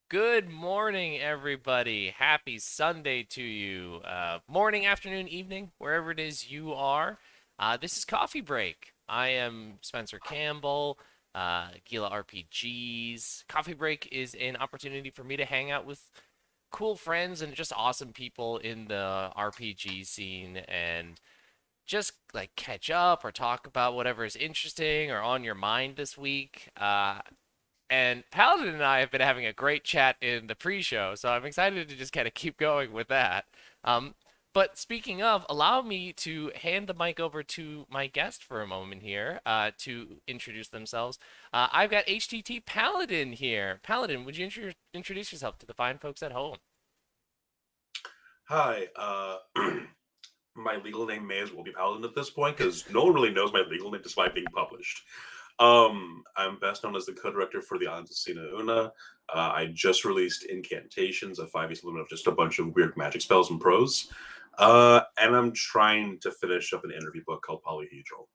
Good morning, everybody. Happy Sunday to you. Morning, afternoon, evening, wherever it is you are. This is Coffee Break. I am Spencer Campbell, Gila RPGs. Coffee Break is an opportunity for me to hang out with cool friends and just awesome people in the RPG scene and just like catch up or talk about whatever is interesting or on your mind this week. And Paladin and I have been having a great chat in the pre-show, so I'm excited to just kind of keep going with that. Um, but speaking of, allow me to hand the mic over to my guest for a moment here to introduce themselves. I've got HTT Paladin here. Paladin, would you introduce yourself to the fine folks at home? Hi, my legal name may as well be Paladin at this point because no one really knows my legal name despite being published. I'm best known as the co-director for the Antasina Una. I just released Incantations, a 5e limit of just a bunch of weird magic spells and prose. And I'm trying to finish up an interview book called Polyhedral.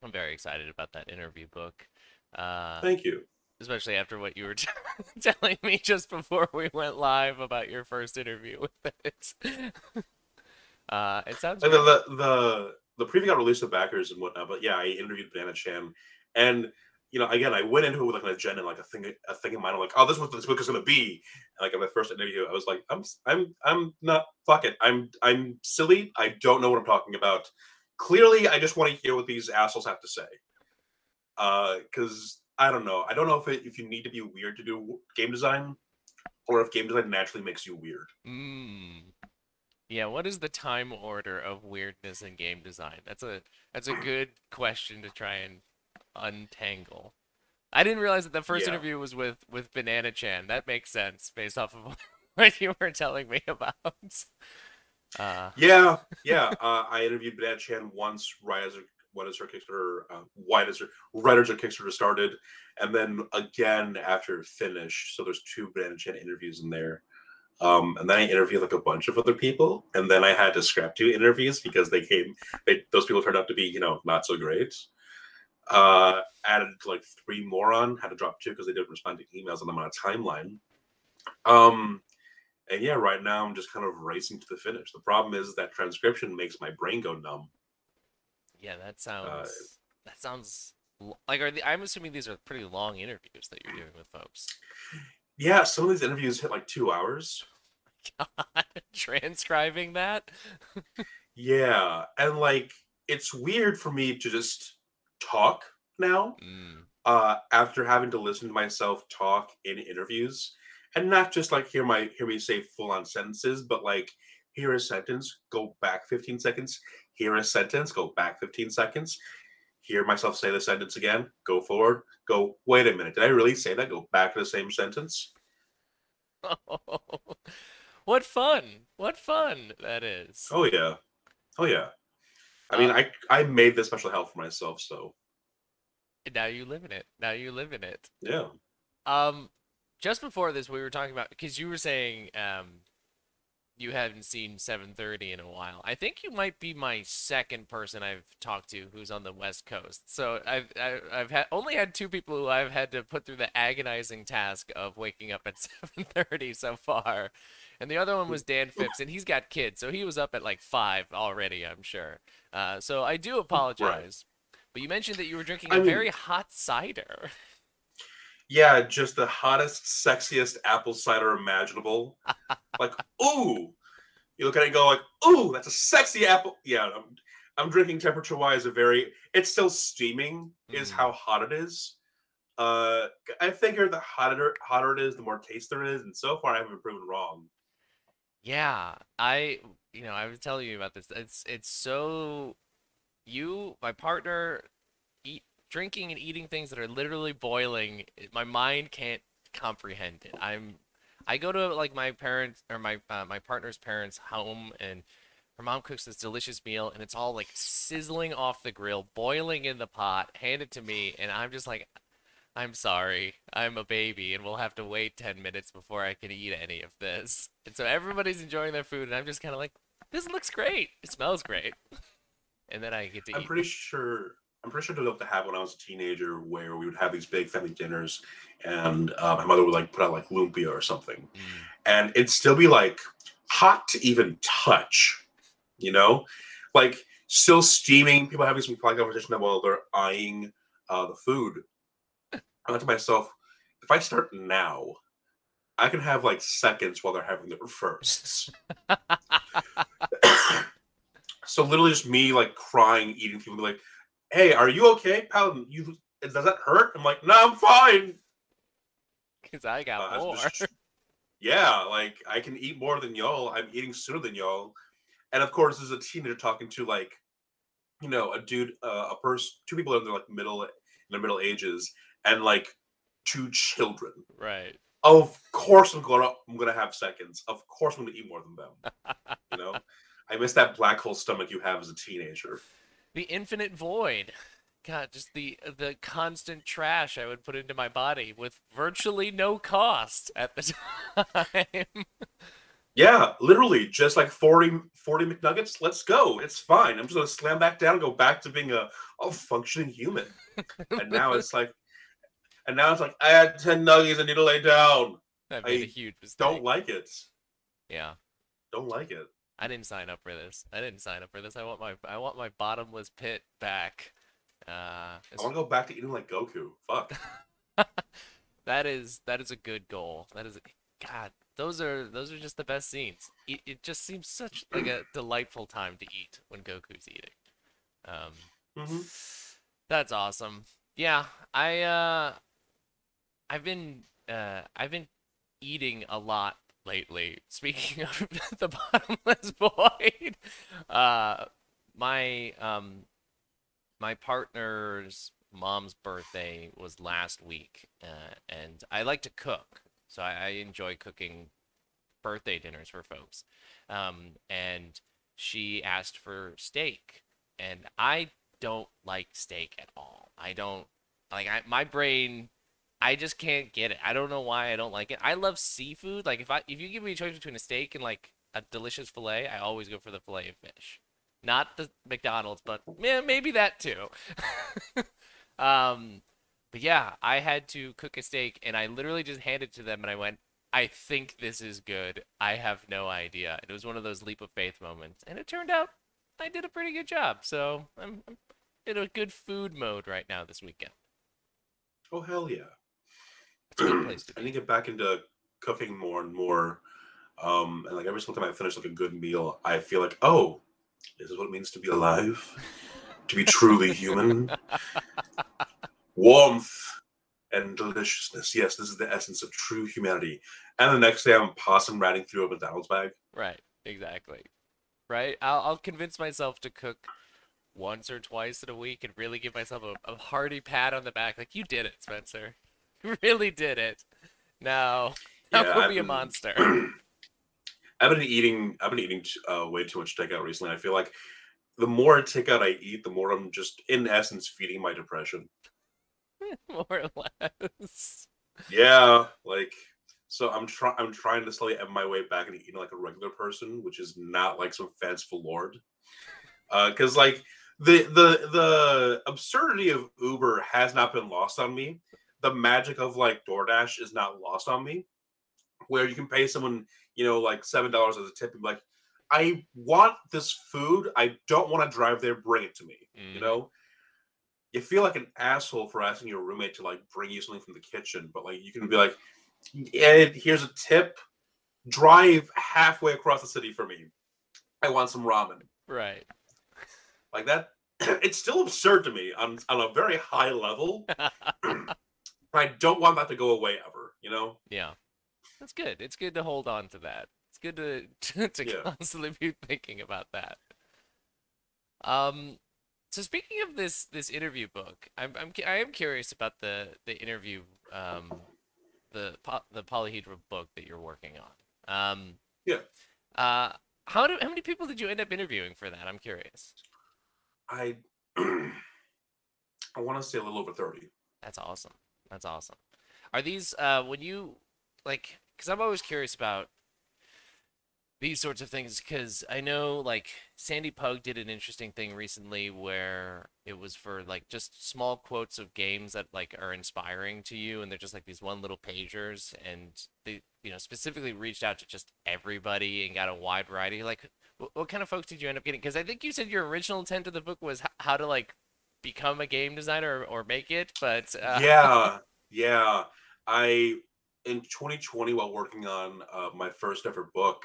I'm very excited about that interview book. Uh, Thank you. Especially after what you were telling me just before we went live about your first interview with it. It sounds Like great. the preview got released to backers and whatnot, but yeah, I interviewed Banana Chan, and again, I went into it with like an agenda, like a thing in mind. I'm like, oh, this is what this book is going to be. And like in my first interview, I was like, I'm not fuck it. I'm silly. I don't know what I'm talking about. Clearly, I just want to hear what these assholes have to say. Because I don't know. I don't know if you need to be weird to do game design, or if game design naturally makes you weird. Mm. Yeah, what is the time order of weirdness in game design? That's a good question to try and untangle. I didn't realize that the first Yeah. interview was with Banana Chan. That makes sense based off of what you were telling me about. Uh, Yeah. I interviewed Banana Chan once, right as her Kickstarter, right as her Kickstarter started, and then again after it finished. So there's two Banana Chan interviews in there. And then I interviewed like a bunch of other people, and then I had to scrap two interviews because those people turned out to be not so great. Added like three more on, had to drop two because they didn't respond to emails and I'm on a timeline. Um, and yeah, right now I'm just kind of racing to the finish. The problem is that transcription makes my brain go numb. yeah, Uh, that sounds like I'm assuming these are pretty long interviews that you're doing with folks. yeah, some of these interviews hit like 2 hours. Transcribing that? Yeah, and like it's weird for me to just talk now Mm. after having to listen to myself talk in interviews, and not just like hear me say full on sentences, but like hear a sentence, go back 15 seconds, hear a sentence, go back 15 seconds, hear myself say the sentence again, go forward, go, wait a minute, did I really say that? Go back to the same sentence. What fun! What fun that is. Oh yeah. Oh yeah. I mean, Uh, I made this special help for myself, so Now you live in it. Now you live in it. yeah. Um, just before this, we were talking about because you were saying you hadn't seen 7:30 in a while. I think you might be my second person I've talked to who's on the West Coast. So I've only had two people who I've had to put through the agonizing task of waking up at 7:30 so far. And the other one was Dan Phipps, and he's got kids, so he was up at like 5 already, I'm sure. So I do Right. apologize. But you mentioned that you were drinking I a mean, very hot cider. yeah, just the hottest, sexiest apple cider imaginable. Like, ooh, you look at it and go like, ooh, that's a sexy apple. Yeah, I'm drinking temperature wise a very. It's still steaming, is Mm. how hot it is. Uh, I figure the hotter it is, the more taste there is, and so far I haven't been proven wrong. Yeah, I was telling you about this. It's so my partner, eat drinking and eating things that are literally boiling. My mind can't comprehend it. I go to like my parents or my partner's parents' home, and her mom cooks this delicious meal, and it's all like sizzling off the grill, boiling in the pot, hand it to me, and I'm just like, I'm sorry, I'm a baby, and we'll have to wait 10 minutes before I can eat any of this. And so everybody's enjoying their food, and I'm just kind of like, this looks great. It smells great. And then I get to I'm eat. pretty sure. I'm pretty sure I developed a habit when I was a teenager where we would have these big family dinners, and my mother would like put out like lumpia or something, Mm. and it'd still be like hot to even touch, you know, like still steaming. People having some polite conversation while they're eyeing the food. I thought to myself, if I start now, I can have like seconds while they're having their firsts. So literally just me like crying, eating people be like, "Hey, are you okay, Paladin? You does that hurt?" I'm like, "No, I'm fine." Because I got more. Just, yeah, like I can eat more than y'all. I'm eating sooner than y'all. And of course, as a teenager talking to like, a dude, a person, two people in their like middle ages, and like two children. Right. Of course, I'm gonna have seconds. Of course, I'm gonna eat more than them. You know, I miss that black hole stomach you have as a teenager. The infinite void. God, just the constant trash I would put into my body with virtually no cost at the time. Yeah, literally, just like 40 McNuggets. Let's go. It's fine. I'm just gonna slam back down and go back to being a functioning human. And now it's like, I had 10 nuggets. I need to lay down. I made a I huge don't mistake. like it. Yeah. Don't like it. I didn't sign up for this. I didn't sign up for this. I want my bottomless pit back. I want to go back to eating like Goku. Fuck. that is a good goal. God, those are just the best scenes. It just seems such like a delightful time to eat when Goku's eating. Um, Hmm. that's awesome. Yeah, I've been eating a lot lately. Speaking of the bottomless void, uh, my my partner's mom's birthday was last week, and I like to cook, so I enjoy cooking birthday dinners for folks. And she asked for steak, and I don't like steak at all. I don't like my brain. I just can't get it. I don't know why I don't like it. I love seafood. Like if you give me a choice between a steak and like a delicious fillet, I always go for the fillet of fish. Not the McDonald's, but yeah, maybe that too. um, but yeah, I had to cook a steak and I literally just handed it to them and I went, I think this is good. I have no idea. It was one of those leap of faith moments, and it turned out I did a pretty good job. So I'm in a good food mode right now this weekend. Oh hell yeah. It's a good I place to need to be. get back into cooking more and more. And like every single time I finish like a good meal, I feel like, oh, this is what it means to be alive, to be truly human. Warmth and deliciousness. Yes, this is the essence of true humanity. And the next day, I'm possum ratting through a McDonald's bag. Right, exactly. Right? I'll convince myself to cook once or twice in a week and really give myself a hearty pat on the back. Like, you did it, Spencer. You really did it. Now, now Yeah, go be a monster. I've been eating way too much takeout recently. I feel like the more takeout I eat, the more I'm just, in essence, feeding my depression. More or less. Yeah, like so I'm trying to slowly ebb my way back into eating like a regular person, which is not like some fanciful lord. Because like the absurdity of Uber has not been lost on me. The magic of like DoorDash is not lost on me. Where you can pay someone, like $7 as a tip and be like, I want this food. I don't want to drive there. Bring it to me. You Hmm. know, you feel like an asshole for asking your roommate to like bring you something from the kitchen, but like you can be like, yeah, here's a tip. Drive halfway across the city for me. I want some ramen. Right. Like that. It's still absurd to me on a very high level. I don't want that to go away ever. You know? Yeah. That's good. It's good to hold on to that. It's good to Yeah. constantly be thinking about that. Um, so speaking of this interview book, I am curious about the interview the polyhedra book that you're working on. Yeah. Uh, how many people did you end up interviewing for that? I'm curious. I I want to say a little over 30. That's awesome. That's awesome. Are these when you like? Because I'm always curious about these sorts of things because I know like Sandy Pug did an interesting thing recently where it was for like just small quotes of games that like are inspiring to you and they're just like these one little pagers and they specifically reached out to just everybody and got a wide variety. Like what kind of folks did you end up getting? Because I think you said your original intent of the book was how to like become a game designer or make it, but Yeah, yeah. I in 2020 while working on my first ever book,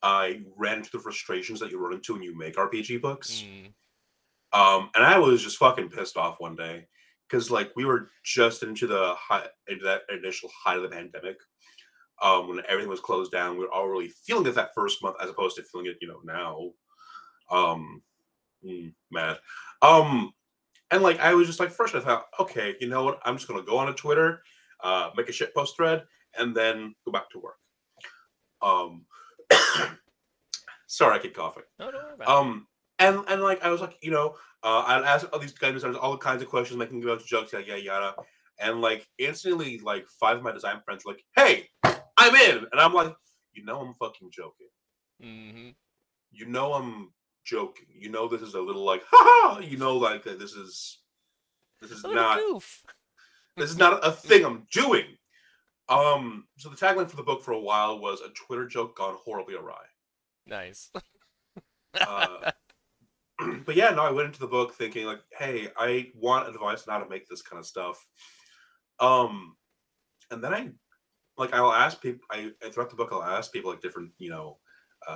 I ran into the frustrations that you run into when you make RPG books. mm, And I was just fucking pissed off one day because like we were just into that initial height of the pandemic. When everything was closed down, we were all really feeling it that first month as opposed to feeling it, now. Um, Mad. Um, and like I was just like first I thought, okay, you know what? I'm just gonna go on a Twitter, make a shit post thread, and then go back to work. Um, sorry, I keep coughing. no, don't worry about it. Um, and like I was like, I'd ask all these guys all kinds of questions, making jokes, yada yada yada, and like instantly, like five of my design friends were like, "Hey, I'm in," and I'm like, I'm fucking joking. Mm-hmm. I'm joking. This is a little like, ha ha. Like this is A little not goof. this is not a thing I'm doing. So the tagline for the book for a while was a Twitter joke gone horribly awry. Nice. Uh, but yeah, no, I went into the book thinking like, hey, I want advice on how to make this kind of stuff. Um, and then I'll ask people. Throughout the book, I'll ask people like different,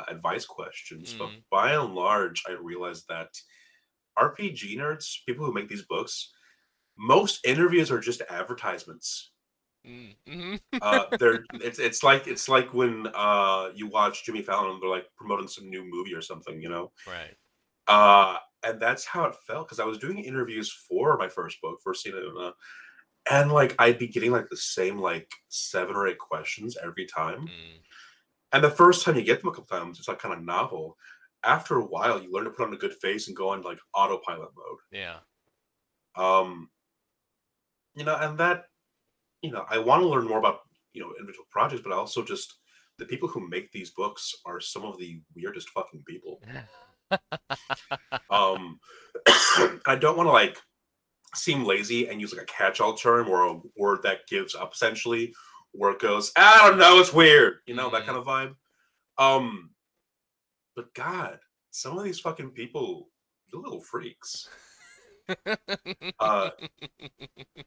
advice questions. But Mm. by and large, I realized that RPG nerds, people who make these books, most interviews are just advertisements. Mm-hmm. It's like when you watch Jimmy Fallon and they're like promoting some new movie or something. Right. And that's how it felt because I was doing interviews for my first book, for Cena Una, and like I'd be getting like the same like 7 or 8 questions every time. Mm. And the first time you get them a couple times, it's like kind of novel. After a while, you learn to put on a good face and go on like autopilot mode. Yeah. Um, and that I want to learn more about individual projects, but also just the people who make these books are some of the weirdest fucking people. Um, I don't want to like seem lazy and use like a catch-all term or a word that gives up essentially, where it goes, I don't know, it's weird, that Mm. kind of vibe. Um, but God, some of these fucking people, they're little freaks. Uh,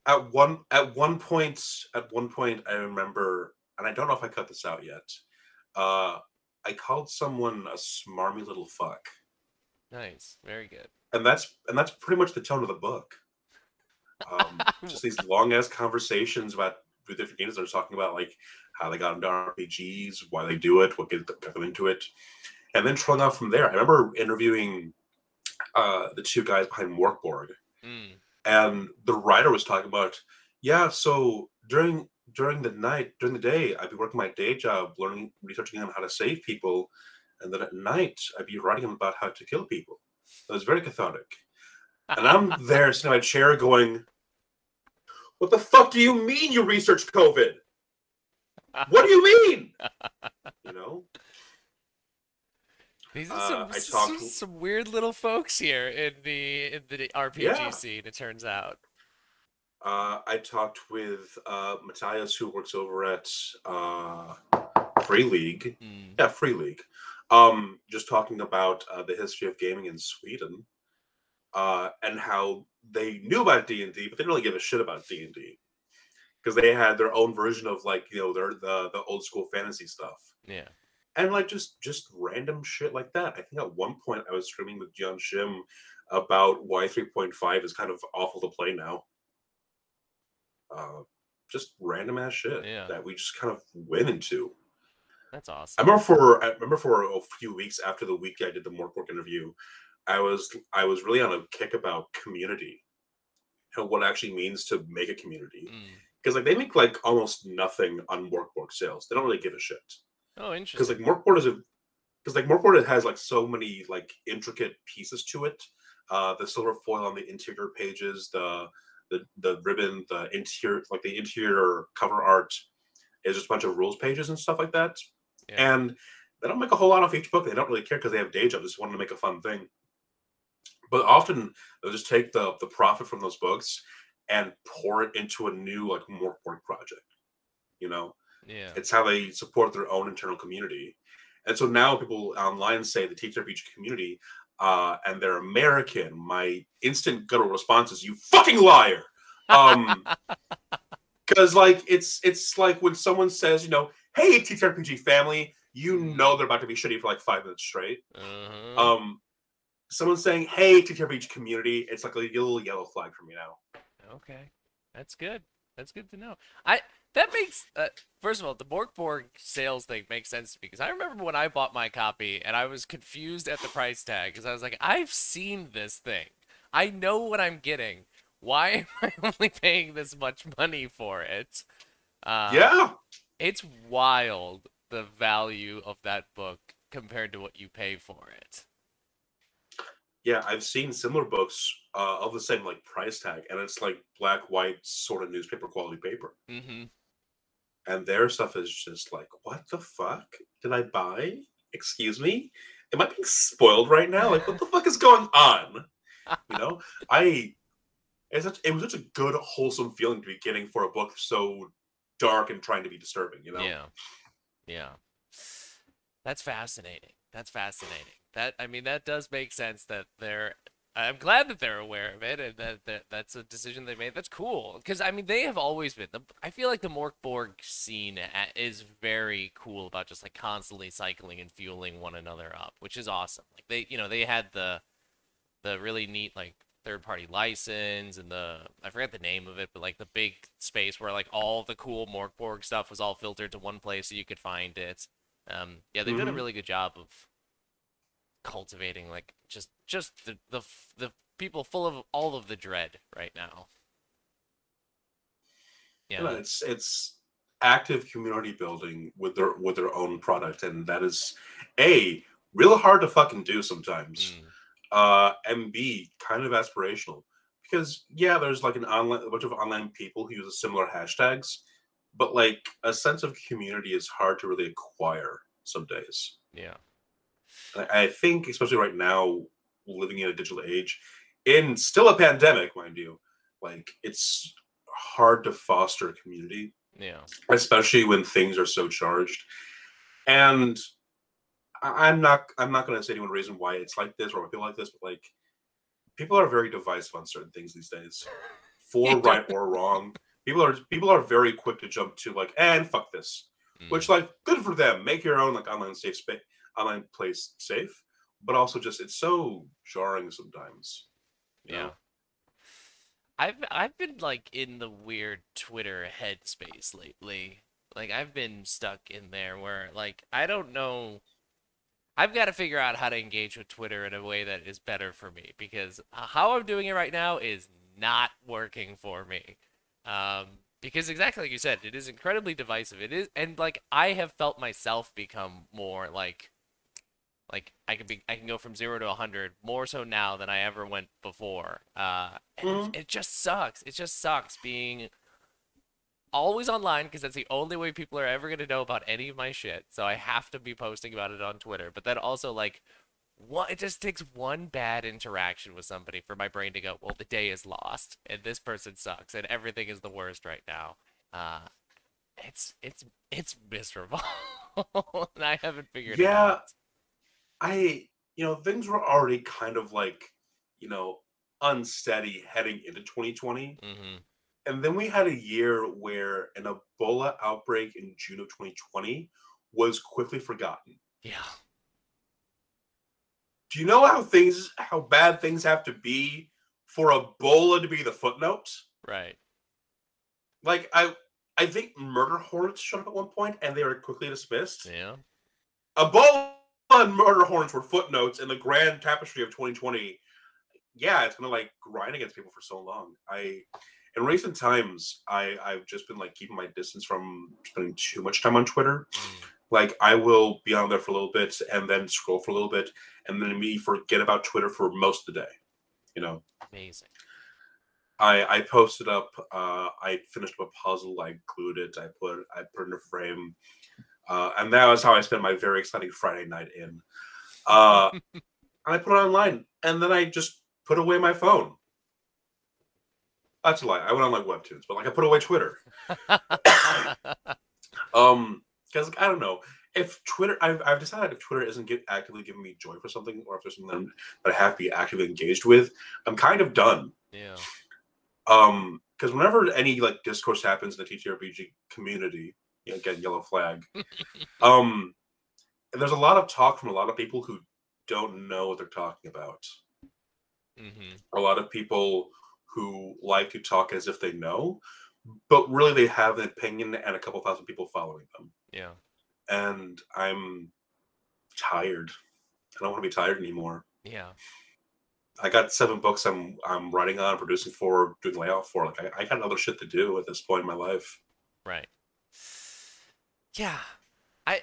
at one point, I remember, and I don't know if I cut this out yet. Uh, I called someone a smarmy little fuck, Nice. Very good. and that's pretty much the tone of the book. Just these long ass conversations about the different games they're talking about, like how they got into RPGs, why they do it, what got them into it, and then trolling out from there. I remember interviewing the two guys behind Morkborg, Mm. and the writer was talking about, yeah, so during the day, I'd be working my day job, learning, researching on how to save people, and then at night, I'd be writing them about how to kill people. It was very cathartic. And I'm there sitting in my chair going, what the fuck do you mean you researched COVID? What do you mean? You know? These are some I talked, some weird little folks here in the RPG yeah. scene. It turns out. I talked with Matthias, who works over at Free League. Mm. Yeah, Free League. Just talking about the history of gaming in Sweden, and how they knew about D&D, but they didn't really give a shit about D&D because they had their own version of like their the old school fantasy stuff. Yeah. And like just random shit like that. I think at one point I was streaming with John Shim about why 3.5 is kind of awful to play now. Uh, just random ass shit Yeah. that we just kind of went into. That's I awesome. remember for a few weeks after the week I did the Morkborg interview, I was really on a kick about community and what it actually means to make a community. Mm. Because like they make like almost nothing on Morkborg sales. They don't really give a shit. Oh, Because interesting. like Morkborg is a because like Morkborg has like so many like intricate pieces to it. The silver foil on the interior pages, the ribbon, the interior cover art is just a bunch of rules pages and stuff like that. Yeah. And they don't make a whole lot off each book. They don't really care because they have day jobs. They just want to make a fun thing. But often they'll just take the profit from those books and pour it into a new like more work project. You know, Yeah. it's how they support their own internal community. And so now people online say the TTRPG community, and they're American. My instant guttural response is, "You fucking liar!" Because like it's like when someone says, you know, "Hey, TTRPG family," you know they're about to be shitty for like 5 minutes straight. Uh-huh. Um, Someone saying, "Hey, TTRPG community," it's like a little yellow flag for me now. Okay, that's good. That's good to know. I that makes first of all, the Borg sales thing makes sense to me because I remember when I bought my copy and I was confused at the price tag because I was like, I've seen this thing. I know what I'm getting. Why am I only paying this much money for it? Uh, Yeah, it's wild the value of that book compared to what you pay for it. yeah, I've seen similar books of the same like price tag, and it's like black, white, sort of newspaper quality paper. Mm-hmm. And their stuff is just like, what the fuck did I buy? Excuse me? Am I being spoiled right now? Like, what the fuck is going on? You know, I it was such a good, wholesome feeling to be getting for a book so dark and trying to be disturbing. You know, Yeah. Yeah. That's fascinating. That's fascinating. That I mean, that does make sense that they're. I'm glad that they're aware of it and that's a decision they made. That's cool because I mean they have always been. I feel like the Morkborg scene is very cool about just like constantly cycling and fueling one another up, which is awesome. Like they had the really neat like third party license and the I forget the name of it, but like the big space where like all the cool Morkborg stuff was all filtered to one place so you could find it. Yeah, they've done a hmm really good job of cultivating like just the people full of all of the dread right now. yeah, Yeah. it's active community building with their own product, and that is a real hard to fucking do sometimes. Mm, And B, kind of aspirational. Because yeah, there's like a bunch of online people who use similar hashtags, but like a sense of community is hard to really acquire some days. yeah. And I think, especially right now, living in a digital age, in still a pandemic, mind you, like it's hard to foster a community, Yeah. especially when things are so charged. And I'm not going to say any one reason why it's like this or I feel like this, but like people are very divisive on certain things these days, for Yeah. right or wrong. People are very quick to jump to like, and fuck this, which Mm, like good for them. Make your own like online safe space, online place safe, but also just it's so jarring sometimes, you yeah. know. I've been like in the weird Twitter headspace lately. Like I've been stuck in there where like I don't know. I've got to figure out how to engage with Twitter in a way that is better for me because how I'm doing it right now is not working for me. Because exactly like you said, it is incredibly divisive. It is, and like I have felt myself become more like I can go from 0 to 100 more so now than I ever went before. And Mhm. it just sucks. It just sucks being always online because that's the only way people are ever going to know about any of my shit. So I have to be posting about it on Twitter. But then also like what it just takes one bad interaction with somebody for my brain to go, well, the day is lost and this person sucks and everything is the worst right now. Uh it's miserable. And I haven't figured it Yeah, out. I things were already kind of like you know unsteady heading into 2020. Mhm. And then we had a year where an Ebola outbreak in June of 2020 was quickly forgotten. Yeah. Do you know how bad things have to be for Ebola to be the footnote? Right. Like I think murder hornets showed up at one point and they were quickly dismissed. Yeah. Ebola and murder hornets were footnotes in the grand tapestry of 2020. Yeah, it's gonna like grind against people for so long. I In recent times, I've just been like keeping my distance from spending too much time on Twitter. Mm. Like I will be on there for a little bit and then scroll for a little bit and then me forget about Twitter for most of the day. You know, Amazing. I posted up. I finished up a puzzle. I glued it. I put it in a frame. And that was how I spent my very exciting Friday night in. And I put it online, and then I just put away my phone. That's a lie. I went on like Webtoons, but like I put away Twitter. Because like, I don't know if Twitter. I've decided if Twitter isn't actively giving me joy for something, or if there's something that I have to be actively engaged with, I'm kind of done. Yeah. Because whenever any like discourse happens in the TTRPG community, again, yellow flag. There's a lot of talk from a lot of people who don't know what they're talking about. A lot of people who like to talk as if they know, but really they have an opinion and a couple thousand people following them. Yeah. And I'm tired. I don't want to be tired anymore. Yeah. I got 7 books I'm writing on, producing for, doing layout for. Like I got other shit to do at this point in my life. Right. Yeah. I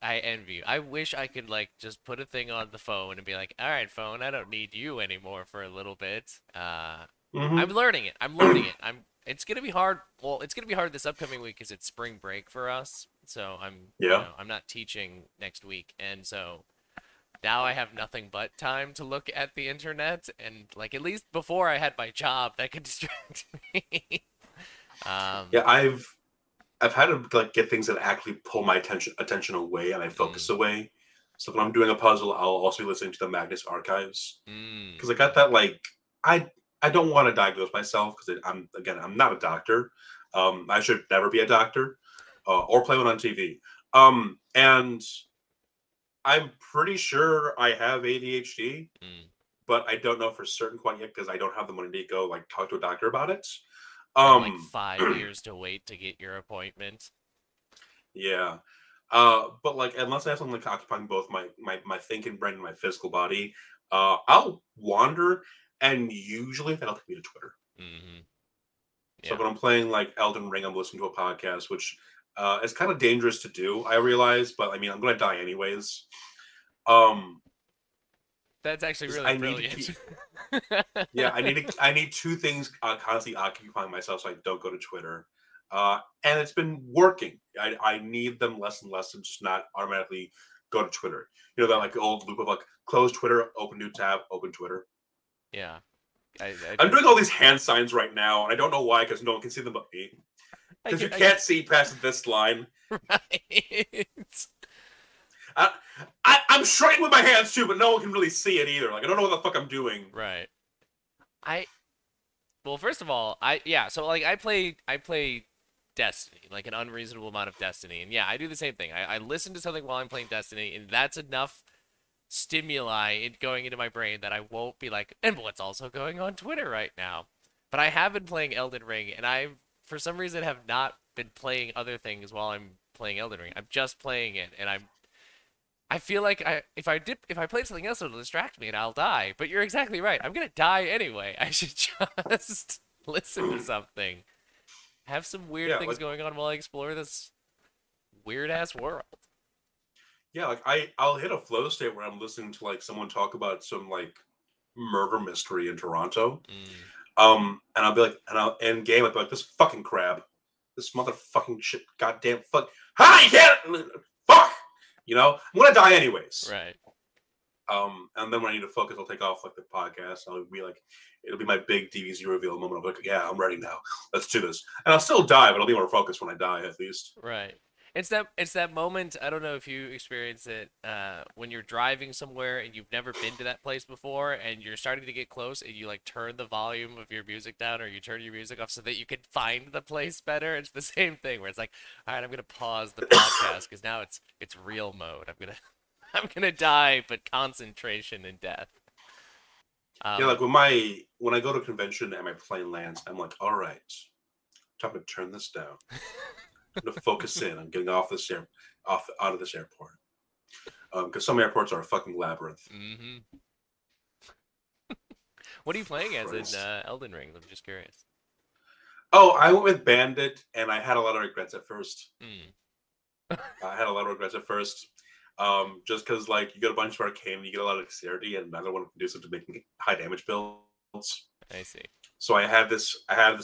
I envy you. I wish I could like just put a thing on the phone and be like, "All right, phone, I don't need you anymore for a little bit." I'm learning it. I'm learning it. It's gonna be hard. Well, it's gonna be hard this upcoming week because it's spring break for us. So Yeah. I'm not teaching next week, and so now I have nothing but time to look at the internet, and like at least before I had my job that could distract me. Yeah, I've had to like get things that actually pull my attention away and I focus away. So when I'm doing a puzzle, I'll also be listening to the Magnus Archives because I got that like I don't want to diagnose myself because I'm not a doctor. I should never be a doctor or play one on TV. And I'm pretty sure I have ADHD, but I don't know for certain quite yet because I don't have the money to go like talk to a doctor about it. And like 5 years to wait to get your appointment. Yeah. But like unless I have something like occupying both my thinking brain and my physical body, I'll wander and usually that'll take me to Twitter. Yeah. So when I'm playing like Elden Ring, I'm listening to a podcast, which is kind of dangerous to do, I realize, but I mean I'm gonna die anyways. That's actually really brilliant. Yeah, I need 2 things constantly occupying myself so I don't go to Twitter. And it's been working. I need them less and less and just not automatically go to Twitter. You know, that like old loop of like close Twitter, open new tab, open Twitter. Yeah. I'm doing all these hand signs right now, and I don't know why because no one can see them but me. Because you can't see past this line. Right. I'm shrugging with my hands too, but no one can really see it either. Like I don't know what the fuck I'm doing. Right. Well, first of all, so like I play Destiny, like an unreasonable amount of Destiny, and yeah, I do the same thing. I listen to something while I'm playing Destiny, and that's enough stimuli going into my brain that I won't be like, and what's also going on Twitter right now. But I have been playing Elden Ring, and I, for some reason, have not been playing other things while I'm playing Elden Ring. I'm just playing it, and I feel like if I played something else, it'll distract me and I'll die. But you're exactly right. I'm gonna die anyway. I should just listen to something. Have some weird things going on while I explore this weird ass world. Yeah, like I'll hit a flow state where I'm listening to like someone talk about some like murder mystery in Toronto. And I'll be like, and I'll end game. I'll be like, this fucking crab, this motherfucking shit, goddamn fuck, hi, can't, fuck, you know, I'm gonna die anyways. Right. And then when I need to focus, I'll take off like the podcast. I'll be like, it'll be my big DBZ reveal moment. I'm like, yeah, I'm ready now. Let's do this. And I'll still die, but I'll be more focused when I die, at least. Right. It's that moment. I don't know if you experience it when you're driving somewhere and you've never been to that place before, and you're starting to get close, and you like turn the volume of your music down or you turn your music off so that you can find the place better. It's the same thing where it's like, all right, I'm gonna pause the podcast because now it's real mode. I'm gonna die, but concentration and death. Yeah, like when I go to a convention and my plane lands, I'm like, all right, time to turn this down. To focus in on getting off this out of this airport, because some airports are a fucking labyrinth. What are you playing as in Elden Ring? I'm just curious. Oh, I went with Bandit, and I had a lot of regrets at first. I had a lot of regrets at first, just because like you get a bunch of arcane, you get a lot of dexterity, and neither one conducive to making high damage builds. I see. So I had this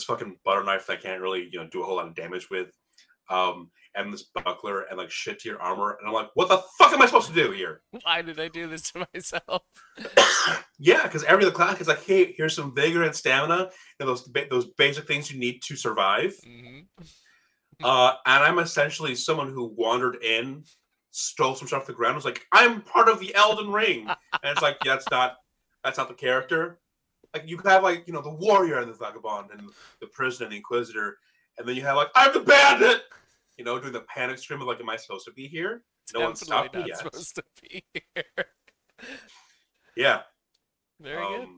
fucking butter knife that I can't really do a whole lot of damage with. and this buckler and like shit to your armor, and I'm like, what the fuck am I supposed to do here? Why did I do this to myself? Yeah, because every other class is like, hey, here's some vigor and stamina and those basic things you need to survive. Mm-hmm. And I'm essentially someone who wandered in, stole some stuff off the ground, was like, I'm part of the Elden Ring, and it's like, yeah, that's not the character. Like you have like the warrior and the vagabond and the prisoner and the inquisitor, and then you have like I'm the bandit, doing the panic scream of like, am I supposed to be here? No one Definitely stopped me not yet. supposed to be here. Yeah. Very good.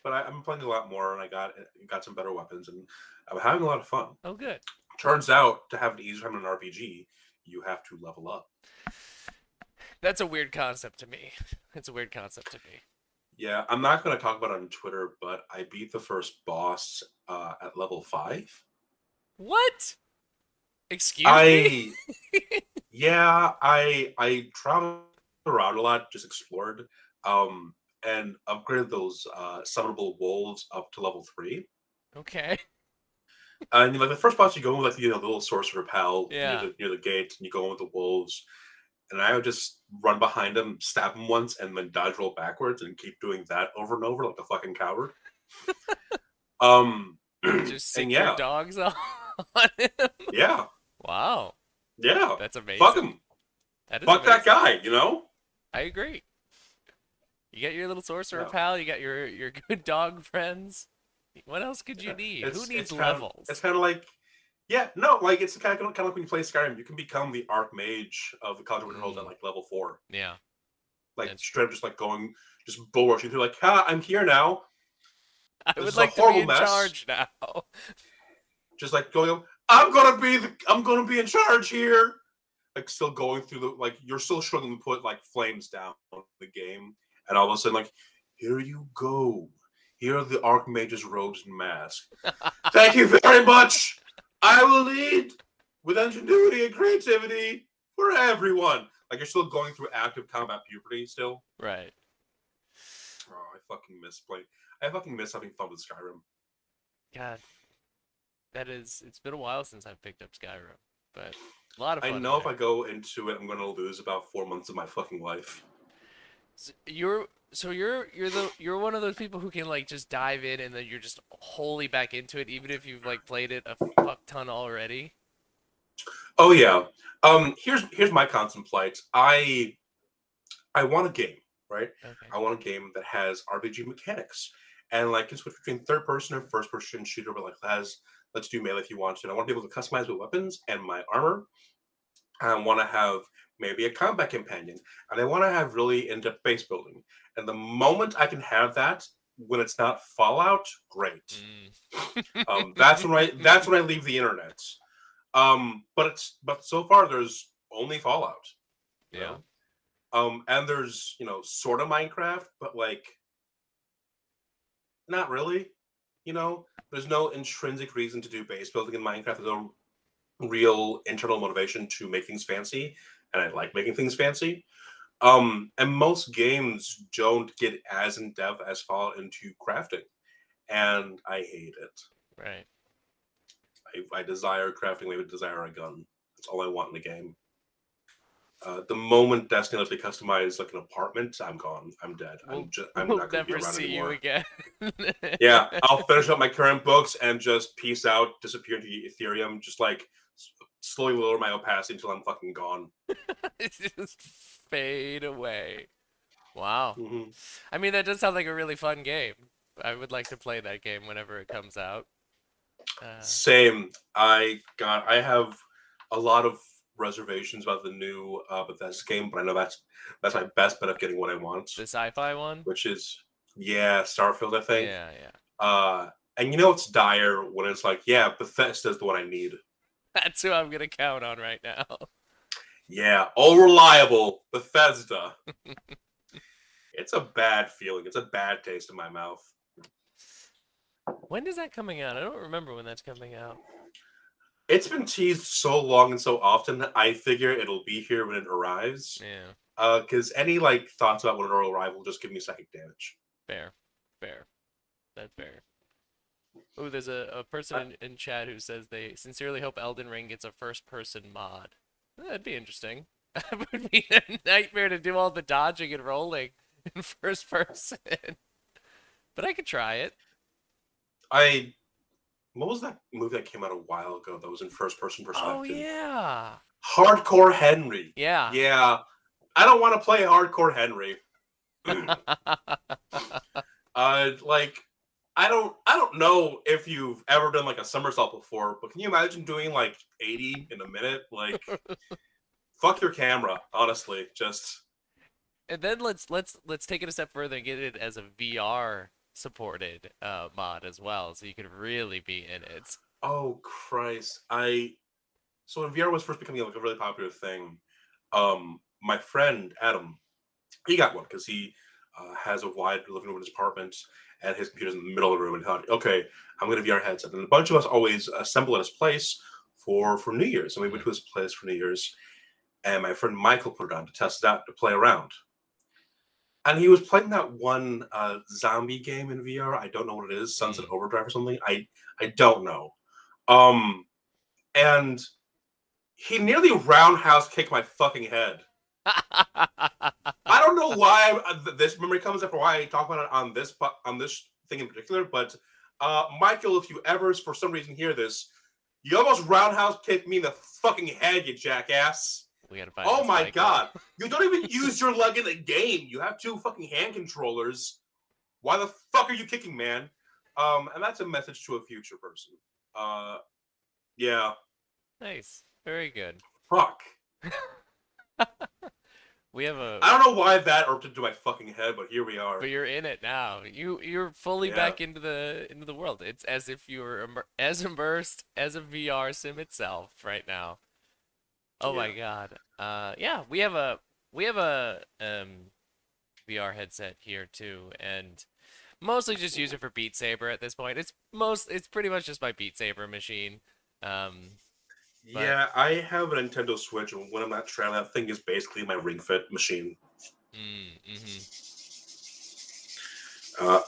But I'm playing a lot more, and I got some better weapons, and I'm having a lot of fun. Oh, good. Turns out to have an easier time in an RPG, you have to level up. That's a weird concept to me. It's a weird concept to me. Yeah, I'm not going to talk about it on Twitter, but I beat the first boss at level 5. What? Excuse me? Yeah, I traveled around a lot, just explored, and upgraded those summonable wolves up to level 3. Okay. And like the first boss, you go with like the little sorcerer pal Yeah. near the gate, and you go in with the wolves. And I would just run behind him, stab him once, and then dodge roll backwards, and keep doing that over and over like a fucking coward. Just And sick your yeah, dogs on him. yeah, Wow. yeah. That's amazing. Fuck him. That is Fuck amazing. that guy. I agree. You got your little sorcerer No. pal. You got your good dog friends. What else could you need? Who needs levels? It's kind of like, yeah, no, like it's kind of like when you play Skyrim, you can become the Archmage of the College of Winterhold at like level 4. Yeah. Like straight up, just like going, just bull rushing through, like, I'm here now. I This would is like a to be horrible in mess. charge now. Just like going, I'm gonna be in charge here. Like still going through like you're still struggling to put like flames down the game, and all of a sudden like, here you go. Here are the Archmage's robes and mask. Thank you very much. I will lead with ingenuity and creativity for everyone. Like you're still going through active combat puberty still. Right. Oh, I fucking miss playing. I fucking miss having fun with Skyrim. God. It's been a while since I've picked up Skyrim, but a lot of fun. I know if I go into it, I'm going to lose about 4 months of my fucking life. You're one of those people who can like just dive in and then you're just wholly back into it, even if you've like played it a fuck ton already. Oh yeah. Here's my contemplate. I want a game, right? Okay. I want a game that has RPG mechanics and like can switch between third person and first person shooter, but like let's do melee if you want to. And I want to be able to customize my weapons and my armor. I want to have maybe a combat companion, and I want to have really in-depth base building. And the moment I can have that, when it's not Fallout, great. That's when I leave the internet. But so far there's only Fallout. Yeah. And there's sort of Minecraft, but like not really. There's no intrinsic reason to do base building in Minecraft. There's no real internal motivation to make things fancy, and I like making things fancy. And most games don't get as in depth as Fallout into crafting, and I hate it. Right. I desire crafting. I would desire a gun. That's all I want in a game. The moment Destiny lets me customize like an apartment, I'm gone. I'm dead. I'm we'll not going to be never around see anymore. you again. Yeah, I'll finish up my current books and just peace out, disappear into Ethereum, just like slowly lower my opacity until I'm fucking gone. Just fade away. Wow. Mm-hmm. I mean, that does sound like a really fun game. I would like to play that game whenever it comes out. Same. I have a lot of reservations about the new Bethesda game, but I know that's my best bet of getting what I want. The sci-fi one? Which is Starfield, I think. Yeah. And it's dire when it's like, yeah, Bethesda's the one I need. That's who I'm gonna count on right now. Yeah, all reliable Bethesda. It's a bad feeling. It's a bad taste in my mouth. When is that coming out? I don't remember when that's coming out. It's been teased so long and so often that I figure it'll be here when it arrives. Yeah. Because any like thoughts about when it'll arrive will just give me psychic damage. Fair. That's fair. Oh, there's a person I, in chat who says they sincerely hope Elden Ring gets a first-person mod. That'd be interesting. That would be a nightmare to do all the dodging and rolling in first person. But I could try it. I what was that movie that came out a while ago that was in first person Oh perspective? yeah. Hardcore Henry. Yeah. Yeah, I don't want to play Hardcore Henry. Like I don't know if you've ever done like a somersault before, but can you imagine doing like 80 in a minute? Like, fuck your camera, honestly. Just And then let's take it a step further and get it as a VR supported mod as well, so you could really be in it. oh Christ. So when VR was first becoming like a really popular thing, my friend Adam, he got one because he has a wide living room in his apartment and his computer's in the middle of the room. And he thought, okay, I'm going to VR headset. And a bunch of us always assemble at his place for New Year's. And we went Mm. to his place for New Year's, and my friend Michael put it on to test it out to play around. And he was playing that one zombie game in VR. I don't know what it is, Sunset Mm. Overdrive or something. I don't know. Um, and he nearly roundhouse kicked my fucking head. I don't know why this memory comes up or why I talk about it on this thing in particular, but Michael, if you ever for some reason hear this, you almost roundhouse kicked me in the fucking head, you jackass. We gotta find Oh this my Michael. god. You don't even use your leg in the game. You have two fucking hand controllers. Why the fuck are you kicking, man? And that's a message to a future person. Uh yeah. Nice. Very good. Fuck. We have a I don't know why that or to my fucking head, but here we are. but you're in it now. You're fully Yeah. back into the world. It's as if you were as immersed as a VR sim itself right now. Oh my Yeah. God. Yeah, we have a VR headset here too, and mostly just use it for Beat Saber at this point. It's pretty much just my Beat Saber machine. Um, but Yeah, I have a Nintendo Switch, and when I'm not traveling, that thing is basically my Ring Fit machine. mm-hmm.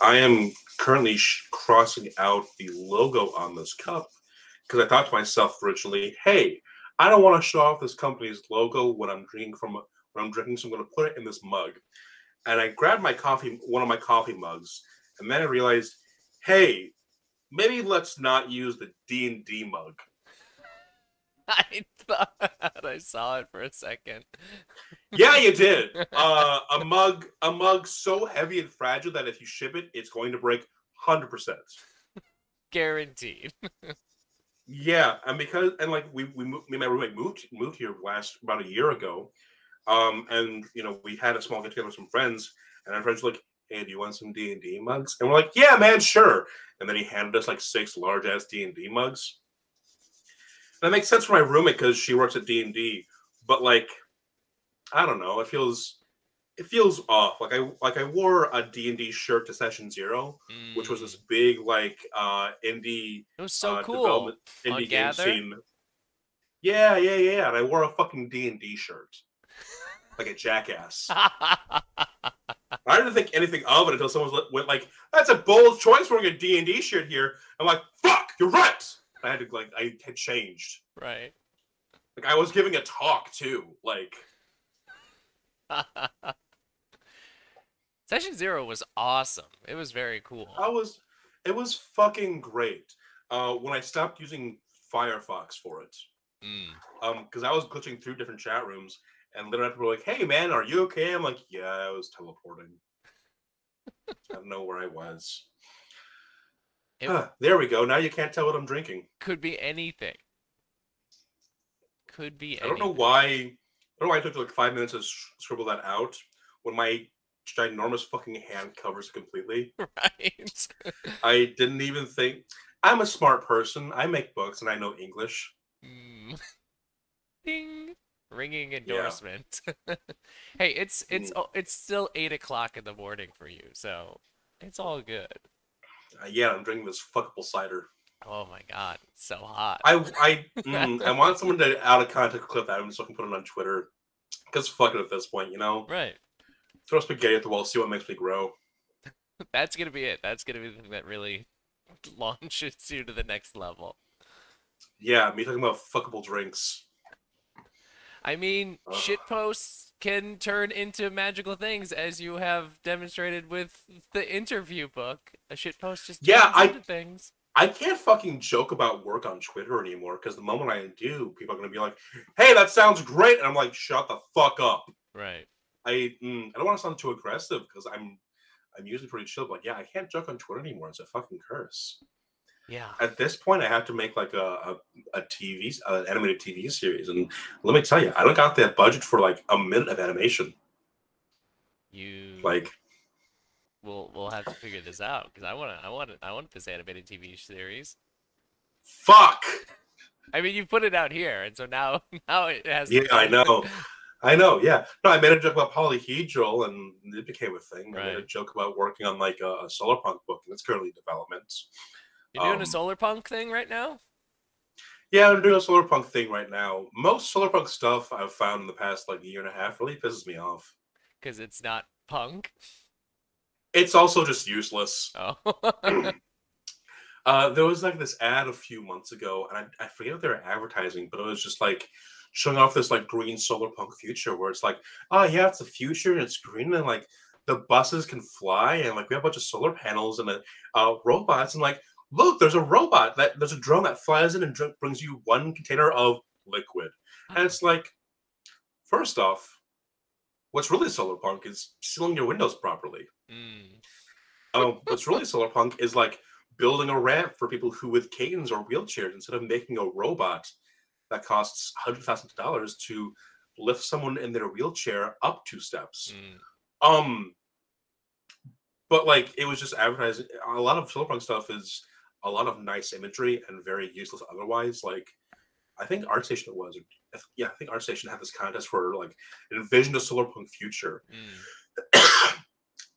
I am currently crossing out the logo on this cup because I thought to myself originally, "Hey, I don't want to show off this company's logo when I'm drinking when I'm drinking, so I'm going to put it in this mug." And I grabbed one of my coffee mugs, and then I realized, "Hey, maybe let's not use the D&D mug." I thought I saw it for a second. Yeah, you did. A mug so heavy and fragile that if you ship it, it's going to break 100%. Guaranteed. Yeah, and like me and my roommate moved here last about a year ago, and we had a small get together with some friends, and our friends were like, "Hey, do you want some D&D mugs?" And we're like, "Yeah, man, sure." And then he handed us like 6 large ass D&D mugs. And that makes sense for my roommate because she works at D&D, but like I don't know, it feels off. Like I wore a D&D shirt to session 0, which was this Mm. big like indie It was so development cool on indie game Gather. scene. Yeah, yeah, yeah. And I wore a fucking D&D shirt like a jackass. I didn't think anything of it until someone went like, "That's a bold choice wearing a D&D shirt here." I'm like, "Fuck, you're right." I had changed. Right. Like I was giving a talk too. Like Session Zero was awesome. It was very cool. I was it was fucking great. When I stopped using Firefox for it. Mm. Because I was glitching through different chat rooms, and literally people were like, "Hey, man, are you okay?" I'm like, "Yeah, I was teleporting. I don't know where I was." It There we go. Now you can't tell what I'm drinking. could be anything. Could be I don't know anything. why. I don't know why it took like 5 minutes to scribble that out when my ginormous fucking hand covers it completely. Right. I didn't even think. I'm a smart person. I make books and I know English. Mm. Ding. Ringing Yeah. endorsement. Hey, Mm. it's still 8 o'clock in the morning for you, so it's all good. Yeah, I'm drinking this fuckable cider. Oh my God, it's so hot. I want someone to out of context clip that so I can put it on Twitter. Because fuck it at this point, Right. throw spaghetti at the wall, see what makes me grow. That's gonna be it. That's gonna be the thing that really launches you to the next level. Yeah, me talking about fuckable drinks. I mean, Ugh. shit posts can turn into magical things, as you have demonstrated with the interview book. A shit post just Yeah, turns into things. I can't fucking joke about work on Twitter anymore because the moment I do, people are gonna be like, "Hey, that sounds great," and I'm like, "Shut the fuck up." Right. I don't want to sound too aggressive because I'm usually pretty chill, but yeah, I can't joke on Twitter anymore. It's a fucking curse. Yeah. At this point, I have to make like a TV, an animated TV series, and let me tell you, I don't got that budget for like a minute of animation. You Like, we'll have to figure this out because I want this animated TV series. fuck. I mean, you put it out here, and so now now it has to Yeah, be I done. know. I know, yeah. No, I made a joke about polyhedral, and it became a thing. I made a Right. joke about working on like a solar punk book, and it's currently in development. You're doing a Um, solar punk thing right now? yeah, I'm doing a solar punk thing right now. Most solar punk stuff I've found in the past like year and a half really pisses me off. Because it's not punk. It's also just useless. Oh. There was like this ad a few months ago, and I forget what they were advertising, but it was just like showing off this like green solar punk future where it's like, oh yeah, it's the future and it's green and like the buses can fly and like we have a bunch of solar panels and robots and like look, there's a drone that flies in and brings you one container of liquid, and it's like, first off, what's really solar punk is sealing your windows properly. Mm. What's really solar punk is like building a ramp for people who with canes or wheelchairs instead of making a robot that costs $100,000 to lift someone in their wheelchair up 2 steps. Mm. Um, but like it was just advertising. A lot of solar punk stuff is a lot of nice imagery and very useless otherwise. Like I think ArtStation it was. Yeah, I think ArtStation had this contest for like envision a solar punk future. Mm.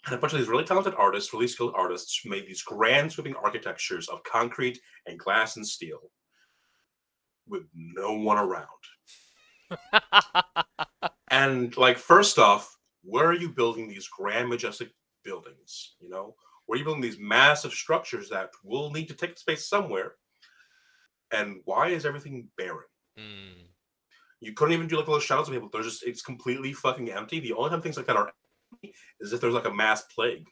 And a bunch of these really talented artists, really skilled artists, made these grand sweeping architectures of concrete and glass and steel with no one around. And like, first off, where are you building these grand, majestic buildings? You know, where are you building these massive structures that will need to take space somewhere? And why is everything barren? Mm. You couldn't even do like little shout outs to people. They're just, it's completely fucking empty. The only time things like that are empty is if there's like a mass plague.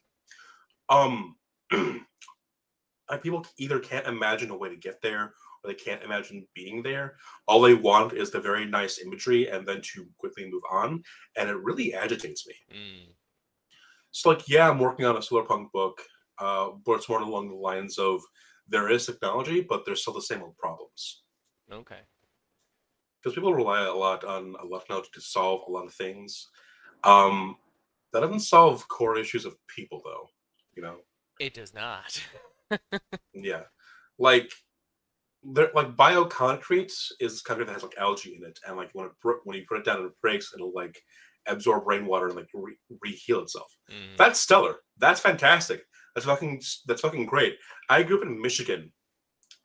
Um, People either can't imagine a way to get there or they can't imagine being there. All they want is the very nice imagery and then to quickly move on. And it really agitates me. Mm. So, like, yeah, I'm working on a solar punk book, but it's more along the lines of there is technology, but there's still the same old problems. Okay. Because people rely a lot on a lot of technology to solve a lot of things. Um, that doesn't solve core issues of people, though. You know? It does not. Yeah. Like, like bioconcrete is concrete that has like algae in it, and like when you put it down and it breaks, it'll like absorb rainwater and like reheal itself. Mm. That's stellar. That's fantastic. That's fucking great. I grew up in Michigan,